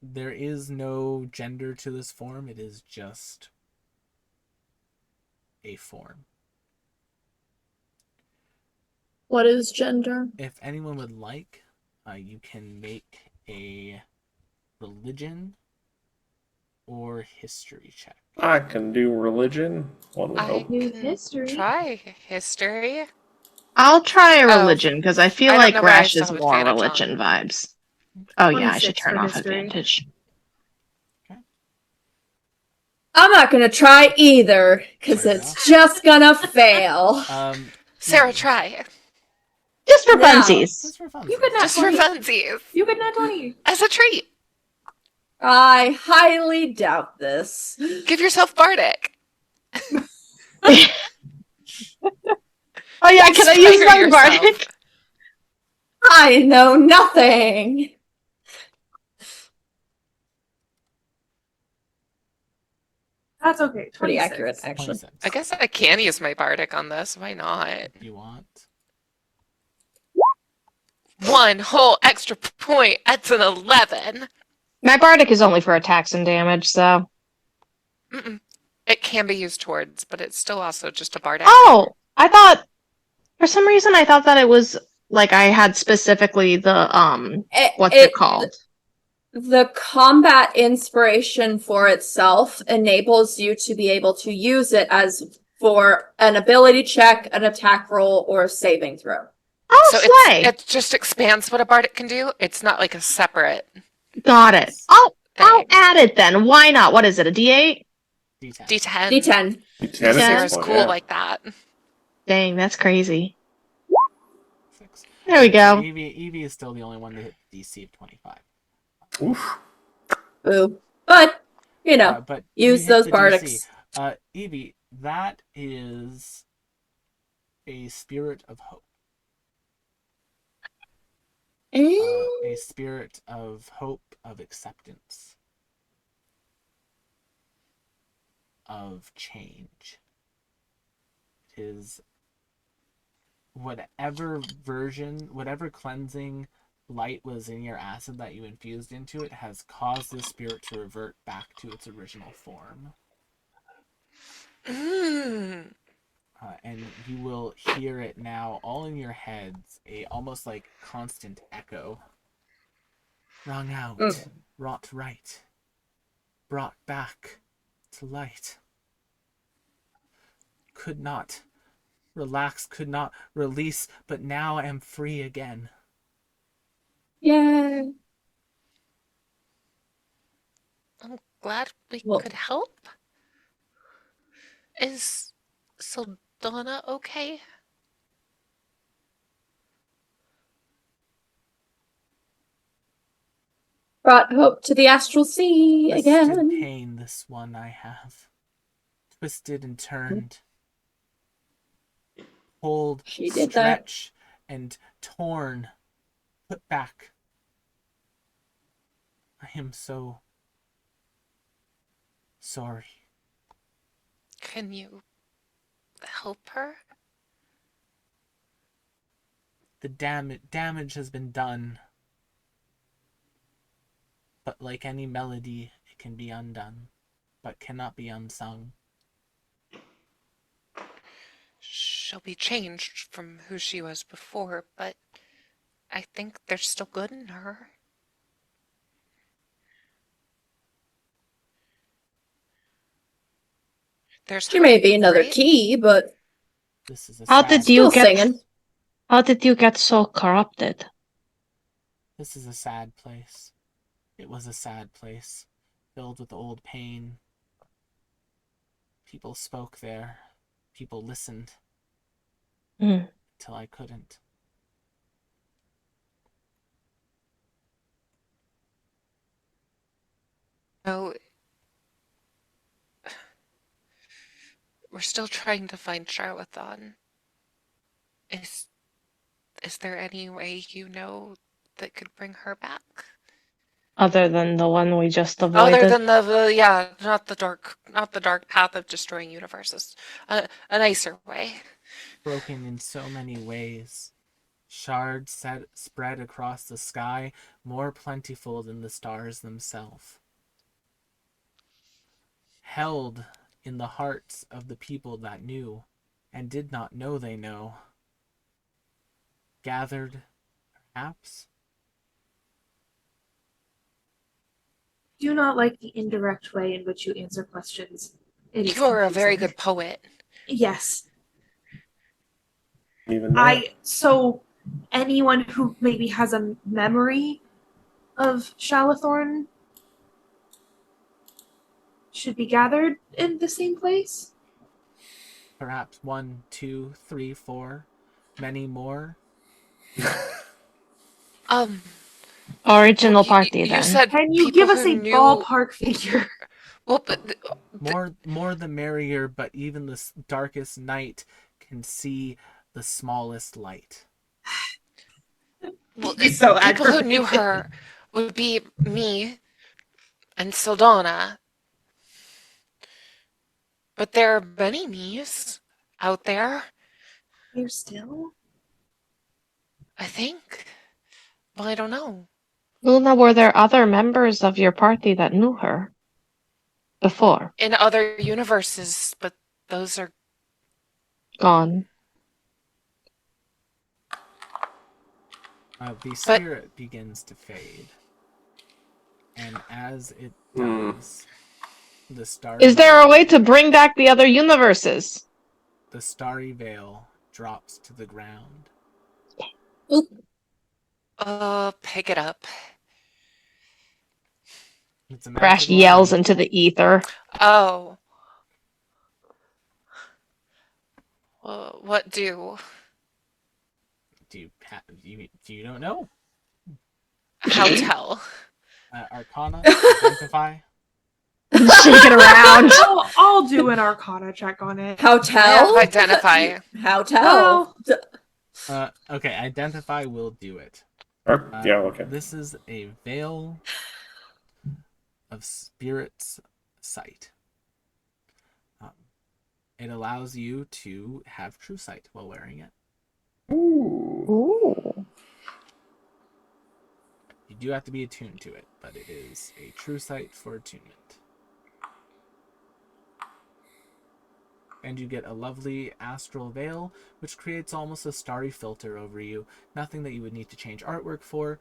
There is no gender to this form. It is just a form. What is gender? If anyone would like, you can make a religion or history check. I can do religion. One would I hope. New can history. try history. I'll try a Oh, religion because I feel I don't like know where I Rash still is have more advantage religion on. vibes. Oh yeah, I should 26 turn for off history. advantage. I'm not gonna try either, because Fair it's enough. just gonna fail. Sarah, Evie, try. Just for No. funsies. just for fun. You could not Just for 20. funsies. You could not 20. As a treat. I highly doubt this. Give yourself Bardic. Oh yeah, can I use Inspire my yourself. bardic? I know nothing. That's okay. Pretty 26. accurate, actually. 26. I guess I can use my Bardic on this. Why not? If you want. 1 whole extra point. That's an 11. My bardic is only for attacks and damage, so. Mm-mm. It can be used towards, but it's still also just a bardic. Oh, I thought for some reason I thought that it was like I had specifically the what's it called? The combat inspiration for itself enables you to be able to use it as for an ability check, an attack roll, or a saving throw. Oh, So slay! it just expands what a bardic can do. It's not like a separate Got it. I'll add it then. Why not? What is it? A D8? D10. D10. D10. D10 Sarah's is cool yeah. like that. Dang, that's crazy. 6. There we go. Evie is still the only one to hit DC of 25. Oof. Boo. But, you know, But use you hit those the bardics. DC. Evie, that is a spirit of hope. A spirit of hope, of acceptance, of change. It is whatever cleansing light was in your acid that you infused into it has caused this spirit to revert back to its original form. And you will hear it now all in your heads, almost like constant echo. Wrung out, wrought right, brought back to light. Could not relax, could not release, but now I am free again. Yay. I'm glad we could help. Is Saldana okay? Brought hope to the astral sea again. Twisted pain, this one I have. Twisted and turned. Pulled, stretched, and torn. Put back. I am so sorry. Can you help her? The damage has been done. But like any melody, it can be undone, but cannot be unsung. She'll be changed from who she was before, but I think there's still good in her. She may be another key, but this is How did you get so corrupted? This is a sad place. It was a sad place, filled with old pain. People spoke there. People listened. Till I couldn't. No. We're still trying to find Charlothon. Is there any way you know that could bring her back? Other than the one we just avoided? Other than not the dark path of destroying universes. A nicer way. Broken in so many ways. Shards spread across the sky, more plentiful than the stars themselves. Held in the hearts of the people that knew, and did not know they know. Gathered, perhaps? Do not like the indirect way in which you answer questions. You're a very good poet. Yes. Even now. So anyone who maybe has a memory of Shalathorn should be gathered in the same place? Perhaps 1, 2, 3, 4, many more. Original party then. You said Can you give us a ballpark figure? Well, but more the merrier, but even the darkest night can see the smallest light. Well, So people who knew her would be me and Saldana. But there are many me's out there. You're still? I think. Well, I don't know. Luna, were there other members of your party that knew her before? In other universes, but those are Gone. The spirit begins to fade. And as it does, the starry Is there a way to bring back the other universes? The starry veil drops to the ground. pick it up. It's a Crash magical yells item. into the ether. Oh. Well, what do? Do you don't know? How tell? Arcana, identify. Shake it around. I'll do an Arcana check on it. How I tell? have identify. How tell? Okay, identify will do it. Yeah, okay. This is a veil of spirit's sight. It allows you to have true sight while wearing it. Ooh. You do have to be attuned to it, but it is a true sight for attunement. And you get a lovely astral veil, which creates almost a starry filter over you. Nothing that you would need to change artwork for,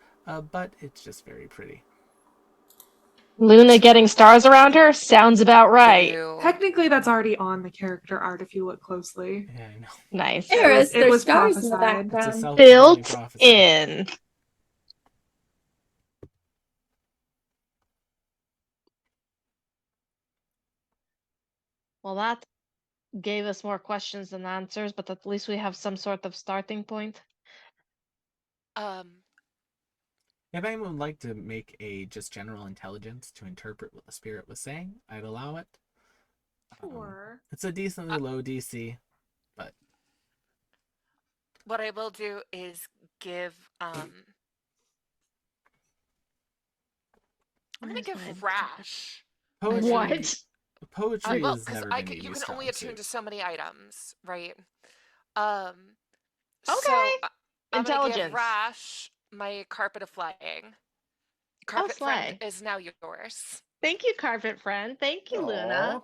but it's just very pretty. Luna getting stars around her? Sounds about right. Technically, that's already on the character art if you look closely. Yeah, I know. Nice. There's was stars in the prophesied. It's a background. self-fulfilling Built prophecy. in. Well, that gave us more questions than answers, but at least we have some sort of starting point. If anyone would like to make a just general intelligence to interpret what the spirit was saying, I'd allow it. Sure. It's a decently low DC, but What I will do is give I'm gonna give Rash. poetry. What? Poetry Well, has because never been you Evie's can only strong attune suit. to so many items, right? Okay. So I'm gonna give Intelligence. Rash my carpet of flying. Carpet friend slay. is now yours. Thank you, Carpet Friend. Thank you, Luna.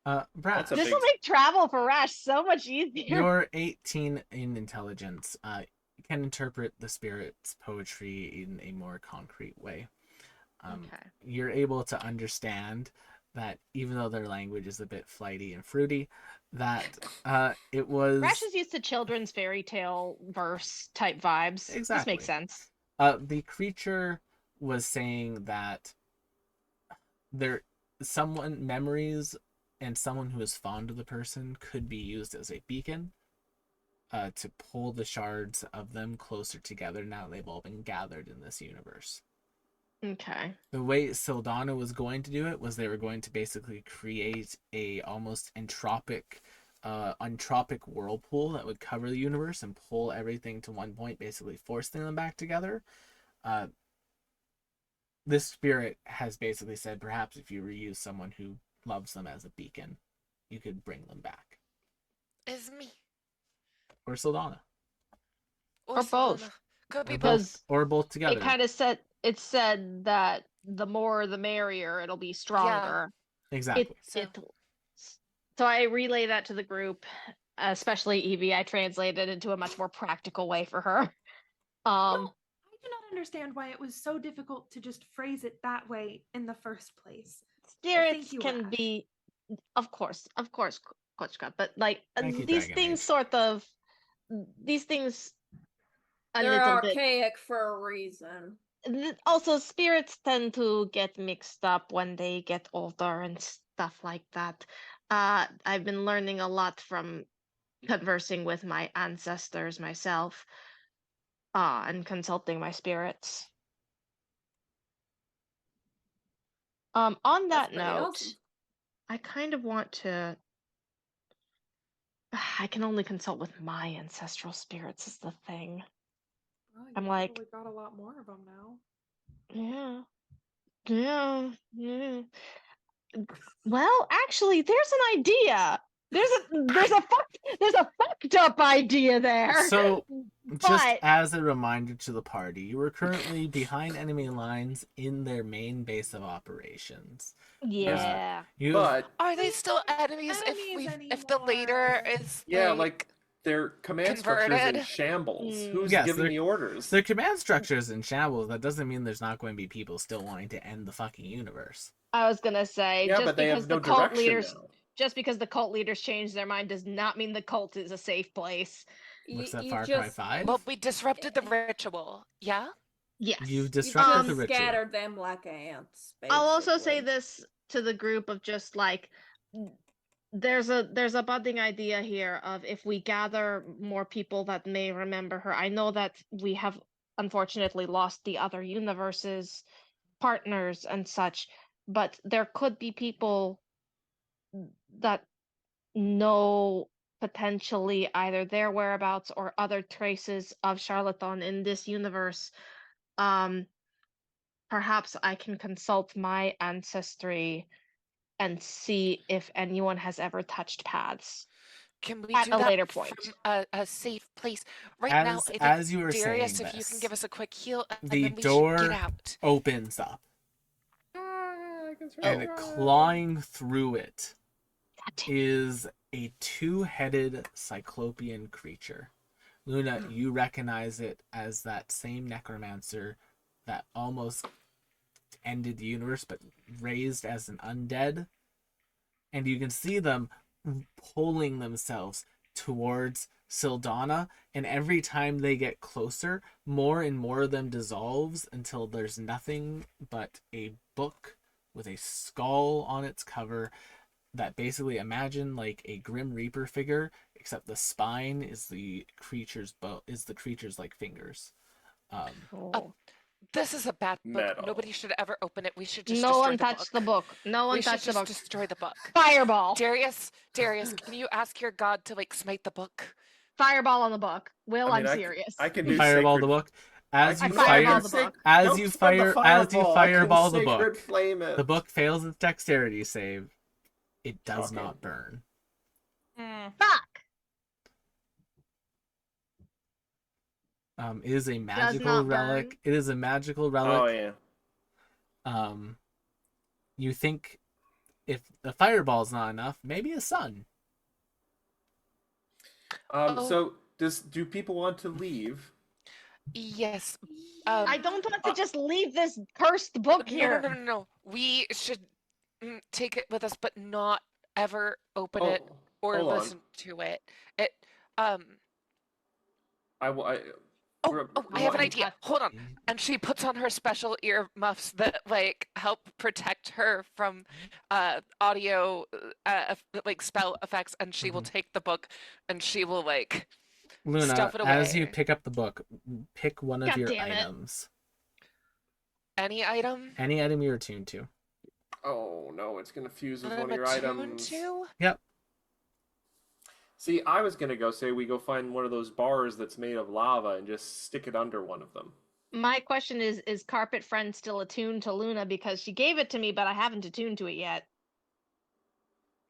Brad, That's a This big- will make travel for Rash so much easier. you're 18 in intelligence. You can interpret the spirit's poetry in a more concrete way. Okay. You're able to understand that even though their language is a bit flighty and fruity, that it was Rash is used to children's fairy tale verse type vibes. This Exactly. makes sense. The creature was saying that memories and someone who is fond of the person could be used as a beacon to pull the shards of them closer together now they've all been gathered in this universe. Okay. The way Sildana was going to do it was they were going to basically create a almost entropic whirlpool that would cover the universe and pull everything to one point, basically forcing them back together. This spirit has basically said perhaps if you reuse someone who loves them as a beacon, you could bring them back. Is me. Or Sildana. Or both. Sedona. Could be Because both. Or both together. It said that the more the merrier, it'll be stronger. Exactly. So I relay that to the group, especially Evie. I translated into a much more practical way for her. I do not understand why it was so difficult to just phrase it that way in the first place. Spirits you, can Rash. be, of course, Kochka, but like Thank you, these Dragon things Age. sort of, these things a They're little bit. archaic for a reason. Also, spirits tend to get mixed up when they get older and stuff like that. I've been learning a lot from conversing with my ancestors myself, and consulting my spirits. On That's that pretty note, awesome. I kind of want to. I can only consult with my ancestral spirits, is the thing. Well, I'm you like- probably got a lot more of them now. Yeah. Well, actually, there's an idea. There's a fucked up idea there. So Just But as a reminder to the party, you are currently behind enemy lines in their main base of operations. yeah. You But Are they still enemies if the leader is yeah, like their command structure is in converted? shambles. Who's Yes, giving they're- the orders? the command structure is in shambles. That doesn't mean there's not going to be people still wanting to end the fucking universe. I was gonna say, Yeah, just but they because have no the cult direction leaders now. just because the cult leaders change their mind does not mean the cult is a safe place. What's that, You Far Cry just 5? Well, we disrupted the ritual. Yeah? Yes. You've disrupted the just ritual. scattered them like ants. I'll also say basically. this to the group of just like there's a budding idea here of if we gather more people that may remember her. I know that we have unfortunately lost the other universes partners and such, but there could be people that know potentially either their whereabouts or other traces of Charlatan in this universe. Um, Perhaps I can consult my ancestry and see if anyone has ever touched paths Can we at do a that later point. from a safe place? Right now, As I think as you were Darius, saying if you can this, give us a quick heal, and the then we should get door out. opens up, I can and try. clawing through it God damn. is a two-headed cyclopean creature. Luna, you recognize it as that same necromancer that almost ended the universe, but raised as an undead. And you can see them pulling themselves towards Sildana, and every time they get closer, more and more of them dissolves until there's nothing but a book with a skull on its cover that basically imagine like a Grim Reaper figure, except the spine is the creature's like fingers. Oh. This is a bad book. Metal. Nobody should ever open it. We should just No destroy one the touched the book. No one We should touched the just book. destroy the book. Fireball. Darius, can you ask your god to like smite the book? Fireball on the book. Will, I mean, I'm serious. I can You do fireball sacred... the book. As I you can fireball fire, the book. as Don't you spend fire, the as you fireball, fireball the sacred book, flame it. the book fails its dexterity save. It does Shocking. not burn. Fuck. It is a Does magical not relic. burn. It is a magical Oh relic. yeah. You think if a fireball's not enough, maybe a sun. So do people want to leave? Yes. I don't want to just leave this cursed book here. No. We should take it with us, but not ever open it or hold on. listen to it. I will. I have an idea. Hold on. And she puts on her special earmuffs that like help protect her from audio like spell effects, and she will take the book and she will like Luna, stuff it away. as you pick up the book, pick one of God your damn it. items. Any item? Any item you're attuned to. Oh no, it's gonna fuse with that one I'm of your attuned items. to? Yep. See, I was gonna go say we go find one of those bars that's made of lava and just stick it under one of them. My question is Carpet Friend still attuned to Luna? Because she gave it to me, but I haven't attuned to it yet.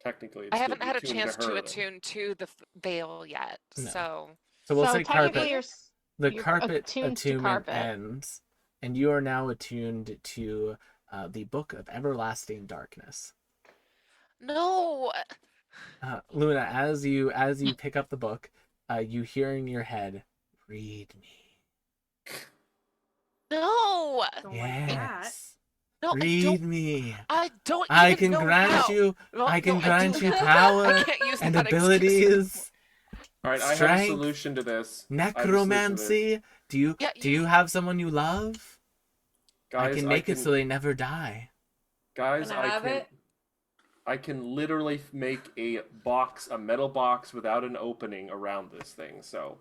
Technically, it's I still haven't had a attuned chance to to her. attune to the veil yet, No. so So we'll So say technically carpet. you're The carpet attuned to attunement carpet. ends, and you are now attuned to the Book of Everlasting Darkness. no. Luna, as you pick up the book, you hear in your head, "Read me." No. Don't like that. Yes. No, Read me. I don't I even can know grant how. you. No, I can no, grant do you not. power I can't use and that excuse abilities. All right, I have a Strength, solution to this. I have a solution to this. necromancy. Do Yeah, you have someone you love? Guys, I can make it so they never die. Guys, Can I have it? I can literally make a metal box without an opening around this thing. So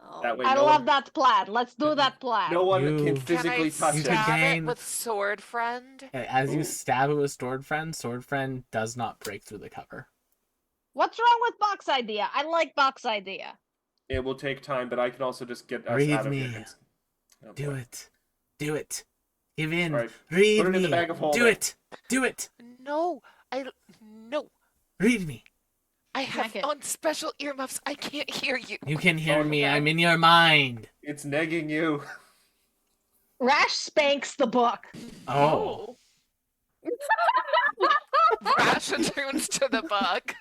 Oh. that way, I no love one, that plan. Let's do that plan. no one You- can Can Can I physically touch You it. could stab gain- it with sword friend? As you Ooh. stab it with Sword Friend does not break through the cover. What's wrong with box idea? I like box idea. It will take time, but I can also just get us Read out of me. here. Oh, Do boy. it. Do it. Give in. All right, Read put it me. in the bag of holding. Do it. Do it. No. No. Read me. I have Smack it. on special earmuffs. I can't hear you. You can hear Oh, me. okay. I'm in your mind. It's negging you. Rash spanks the book. Oh. Rash attunes to the book.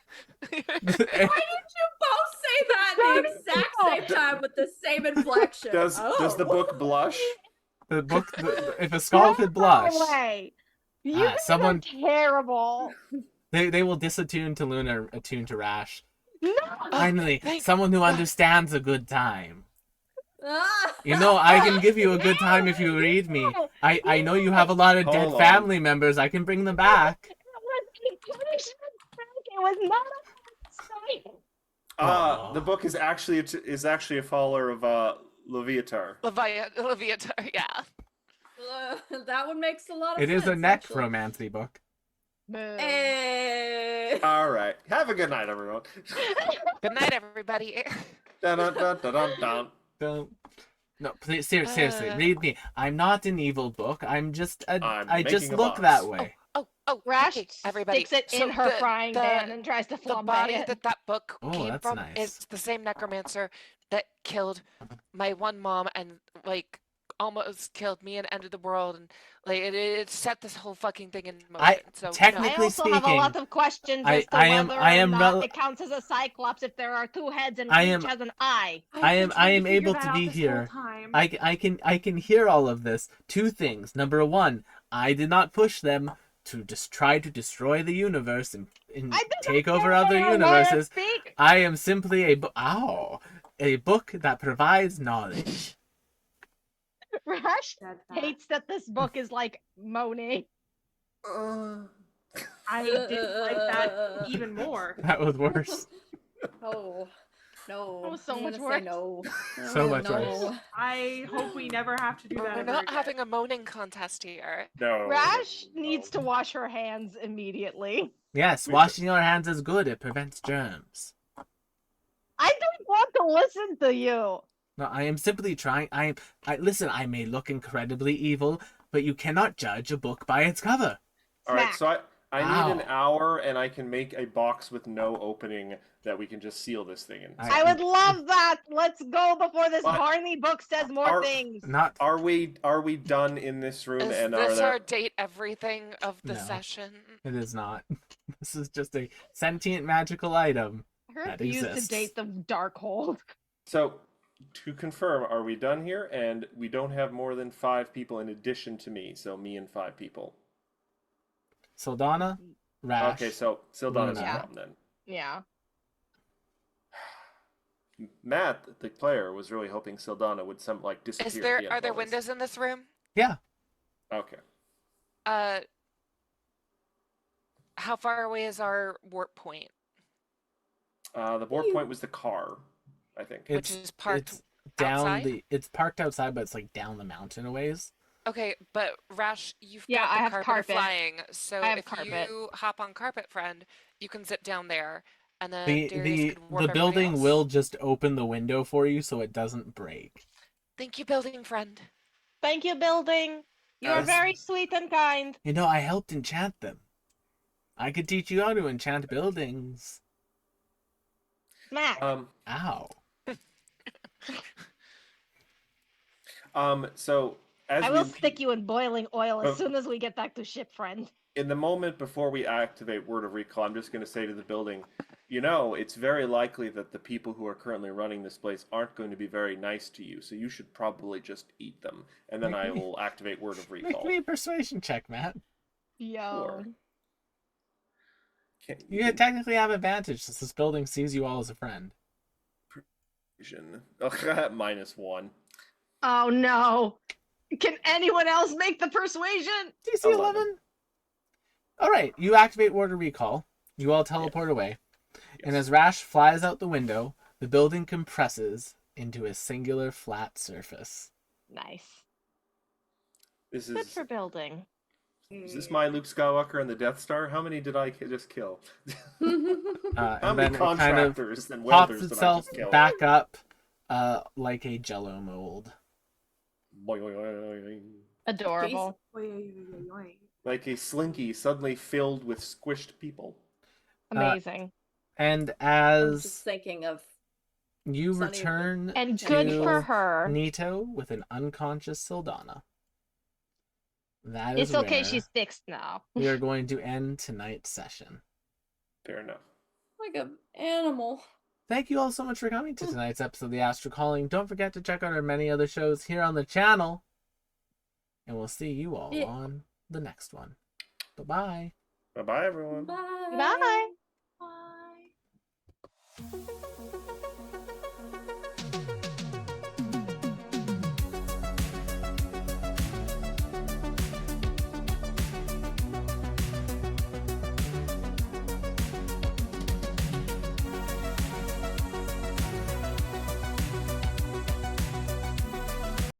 Why did you both say that at the exact same time with the same inflection? Does the book blush? The book, if a skull could blush, Away. You guys someone- are terrible. they will disattune to Luna, attune to Rash. No. Finally, thank someone who God. understands a good time. Ah. You know, I can give you a good time if you read me. I know you have a lot of dead Hold on. family members. I can bring them back. It was a punishment, Frank. It was not a mistake. Aw. The book is actually a follower of Leviatar. Leviatar, yeah. That one makes a lot of It sense. is a actually. necromancy book. Hey. All right. Have a good night, everyone. Good night, everybody. Dun, dun, dun, dun, dun, dun. Don't. No, please, seriously, read me. I'm not an evil book. I'm just I just making a look box. that way. Oh, Rash okay, everybody. sticks it in So her the- frying the- pan and tries to The flambe body it. that book Oh, came that's from nice. is the same necromancer that killed my one mom and like almost killed me and ended the world, and like it set this whole fucking thing in motion. So technically- I also have a lot of questions as to I am- whether I am or not rel- it counts as a cyclops if there are two heads and I each am- has an eye. I am trying to able figure to that be out this here. whole time. I can hear all of this. Two things. Number one, I did not push them to just try to destroy the universe and I did take not over care other when a lawyer universes. speak. I am simply a book that provides knowledge. Rash Said that. hates that this book is like moaning. I didn't like that even more. That was worse. Oh. No. That was so I'm much gonna worse. say no. So Oh, much no. worse. I hope we never have to do that we're ever not again. having a moaning contest here. No. Rash no. needs to wash her hands immediately. Yes, washing your hands is good. It prevents germs. I don't want to listen to you. No, I am simply trying. Listen. I may look incredibly evil, but you cannot judge a book by its cover. All right. Smack. So I need an Ow. hour, and I can make a box with no opening that we can just seal this thing in. I would love that. Let's go before this But Barney book says more are- things. Not. Are we done in this room? Is and are this there? our date everything of the No. session? It is not. This is just a sentient magical item. I that refuse to exists. date the dark hold. So, to confirm, are we done here? And we don't have more than 5 people in addition to me, so me and 5 people. Saldana, Rash. Okay, so Sildana's a Luna. problem then. Yeah. Matt, the player, was really hoping Sildana would disappear. Is at there the end are of there all this. windows in this room? Yeah. Okay. How far away is our warp point? The warp point was the car, I think. Which is parked it's down outside? It's parked outside, but it's like down the mountain a ways. Okay, but Rash, you've Yeah, got I the have carpet, carpet. flying, so I have if carpet. you hop on carpet, friend, you can zip down there, and then The Darius could warp the everybody building else. will just open the window for you so it doesn't break. Thank you, building friend. Thank you, building. You are Yes. very sweet and kind. You know, I helped enchant them. I could teach you how to enchant buildings. Smack. Ow. So as I we will stick you in boiling oil as Oh. soon as we get back to ship, friend. in the moment before we activate Word of Recall, I'm just going to say to the building, it's very likely that the people who are currently running this place aren't going to be very nice to you, so you should probably just eat them. And then I will activate Word of Make Recall. me a persuasion check, Matt. Yo. Can't You technically have advantage since this building sees you all as a friend. Persuasion. -1. Oh no. Can anyone else make the persuasion? DC 11. 11? Alright, you activate Word of Recall. You all teleport away. And as Rash flies out the window, the building compresses into a singular flat surface. Nice. This Good is for building. this my Luke Skywalker and the Death Star? How many did I just kill? How And many then it kind of contractors and pops welders did I itself just kill? back up like a jello mold. Boing, boing, boing, boing. Adorable. Like a slinky suddenly filled with squished people. Amazing. And I'm just as thinking of you Sunny with- return And to good for her. Nito with an unconscious Sildana, that is It's okay, where she's fixed now. we are going to end tonight's session. Fair enough. like an animal. Thank you all so much for coming to tonight's episode of the Astral Calling. Don't forget to check out our many other shows here on the channel. And we'll see you all Yeah. on the next one. Bye-bye. Bye bye, everyone. Bye. Bye. Bye.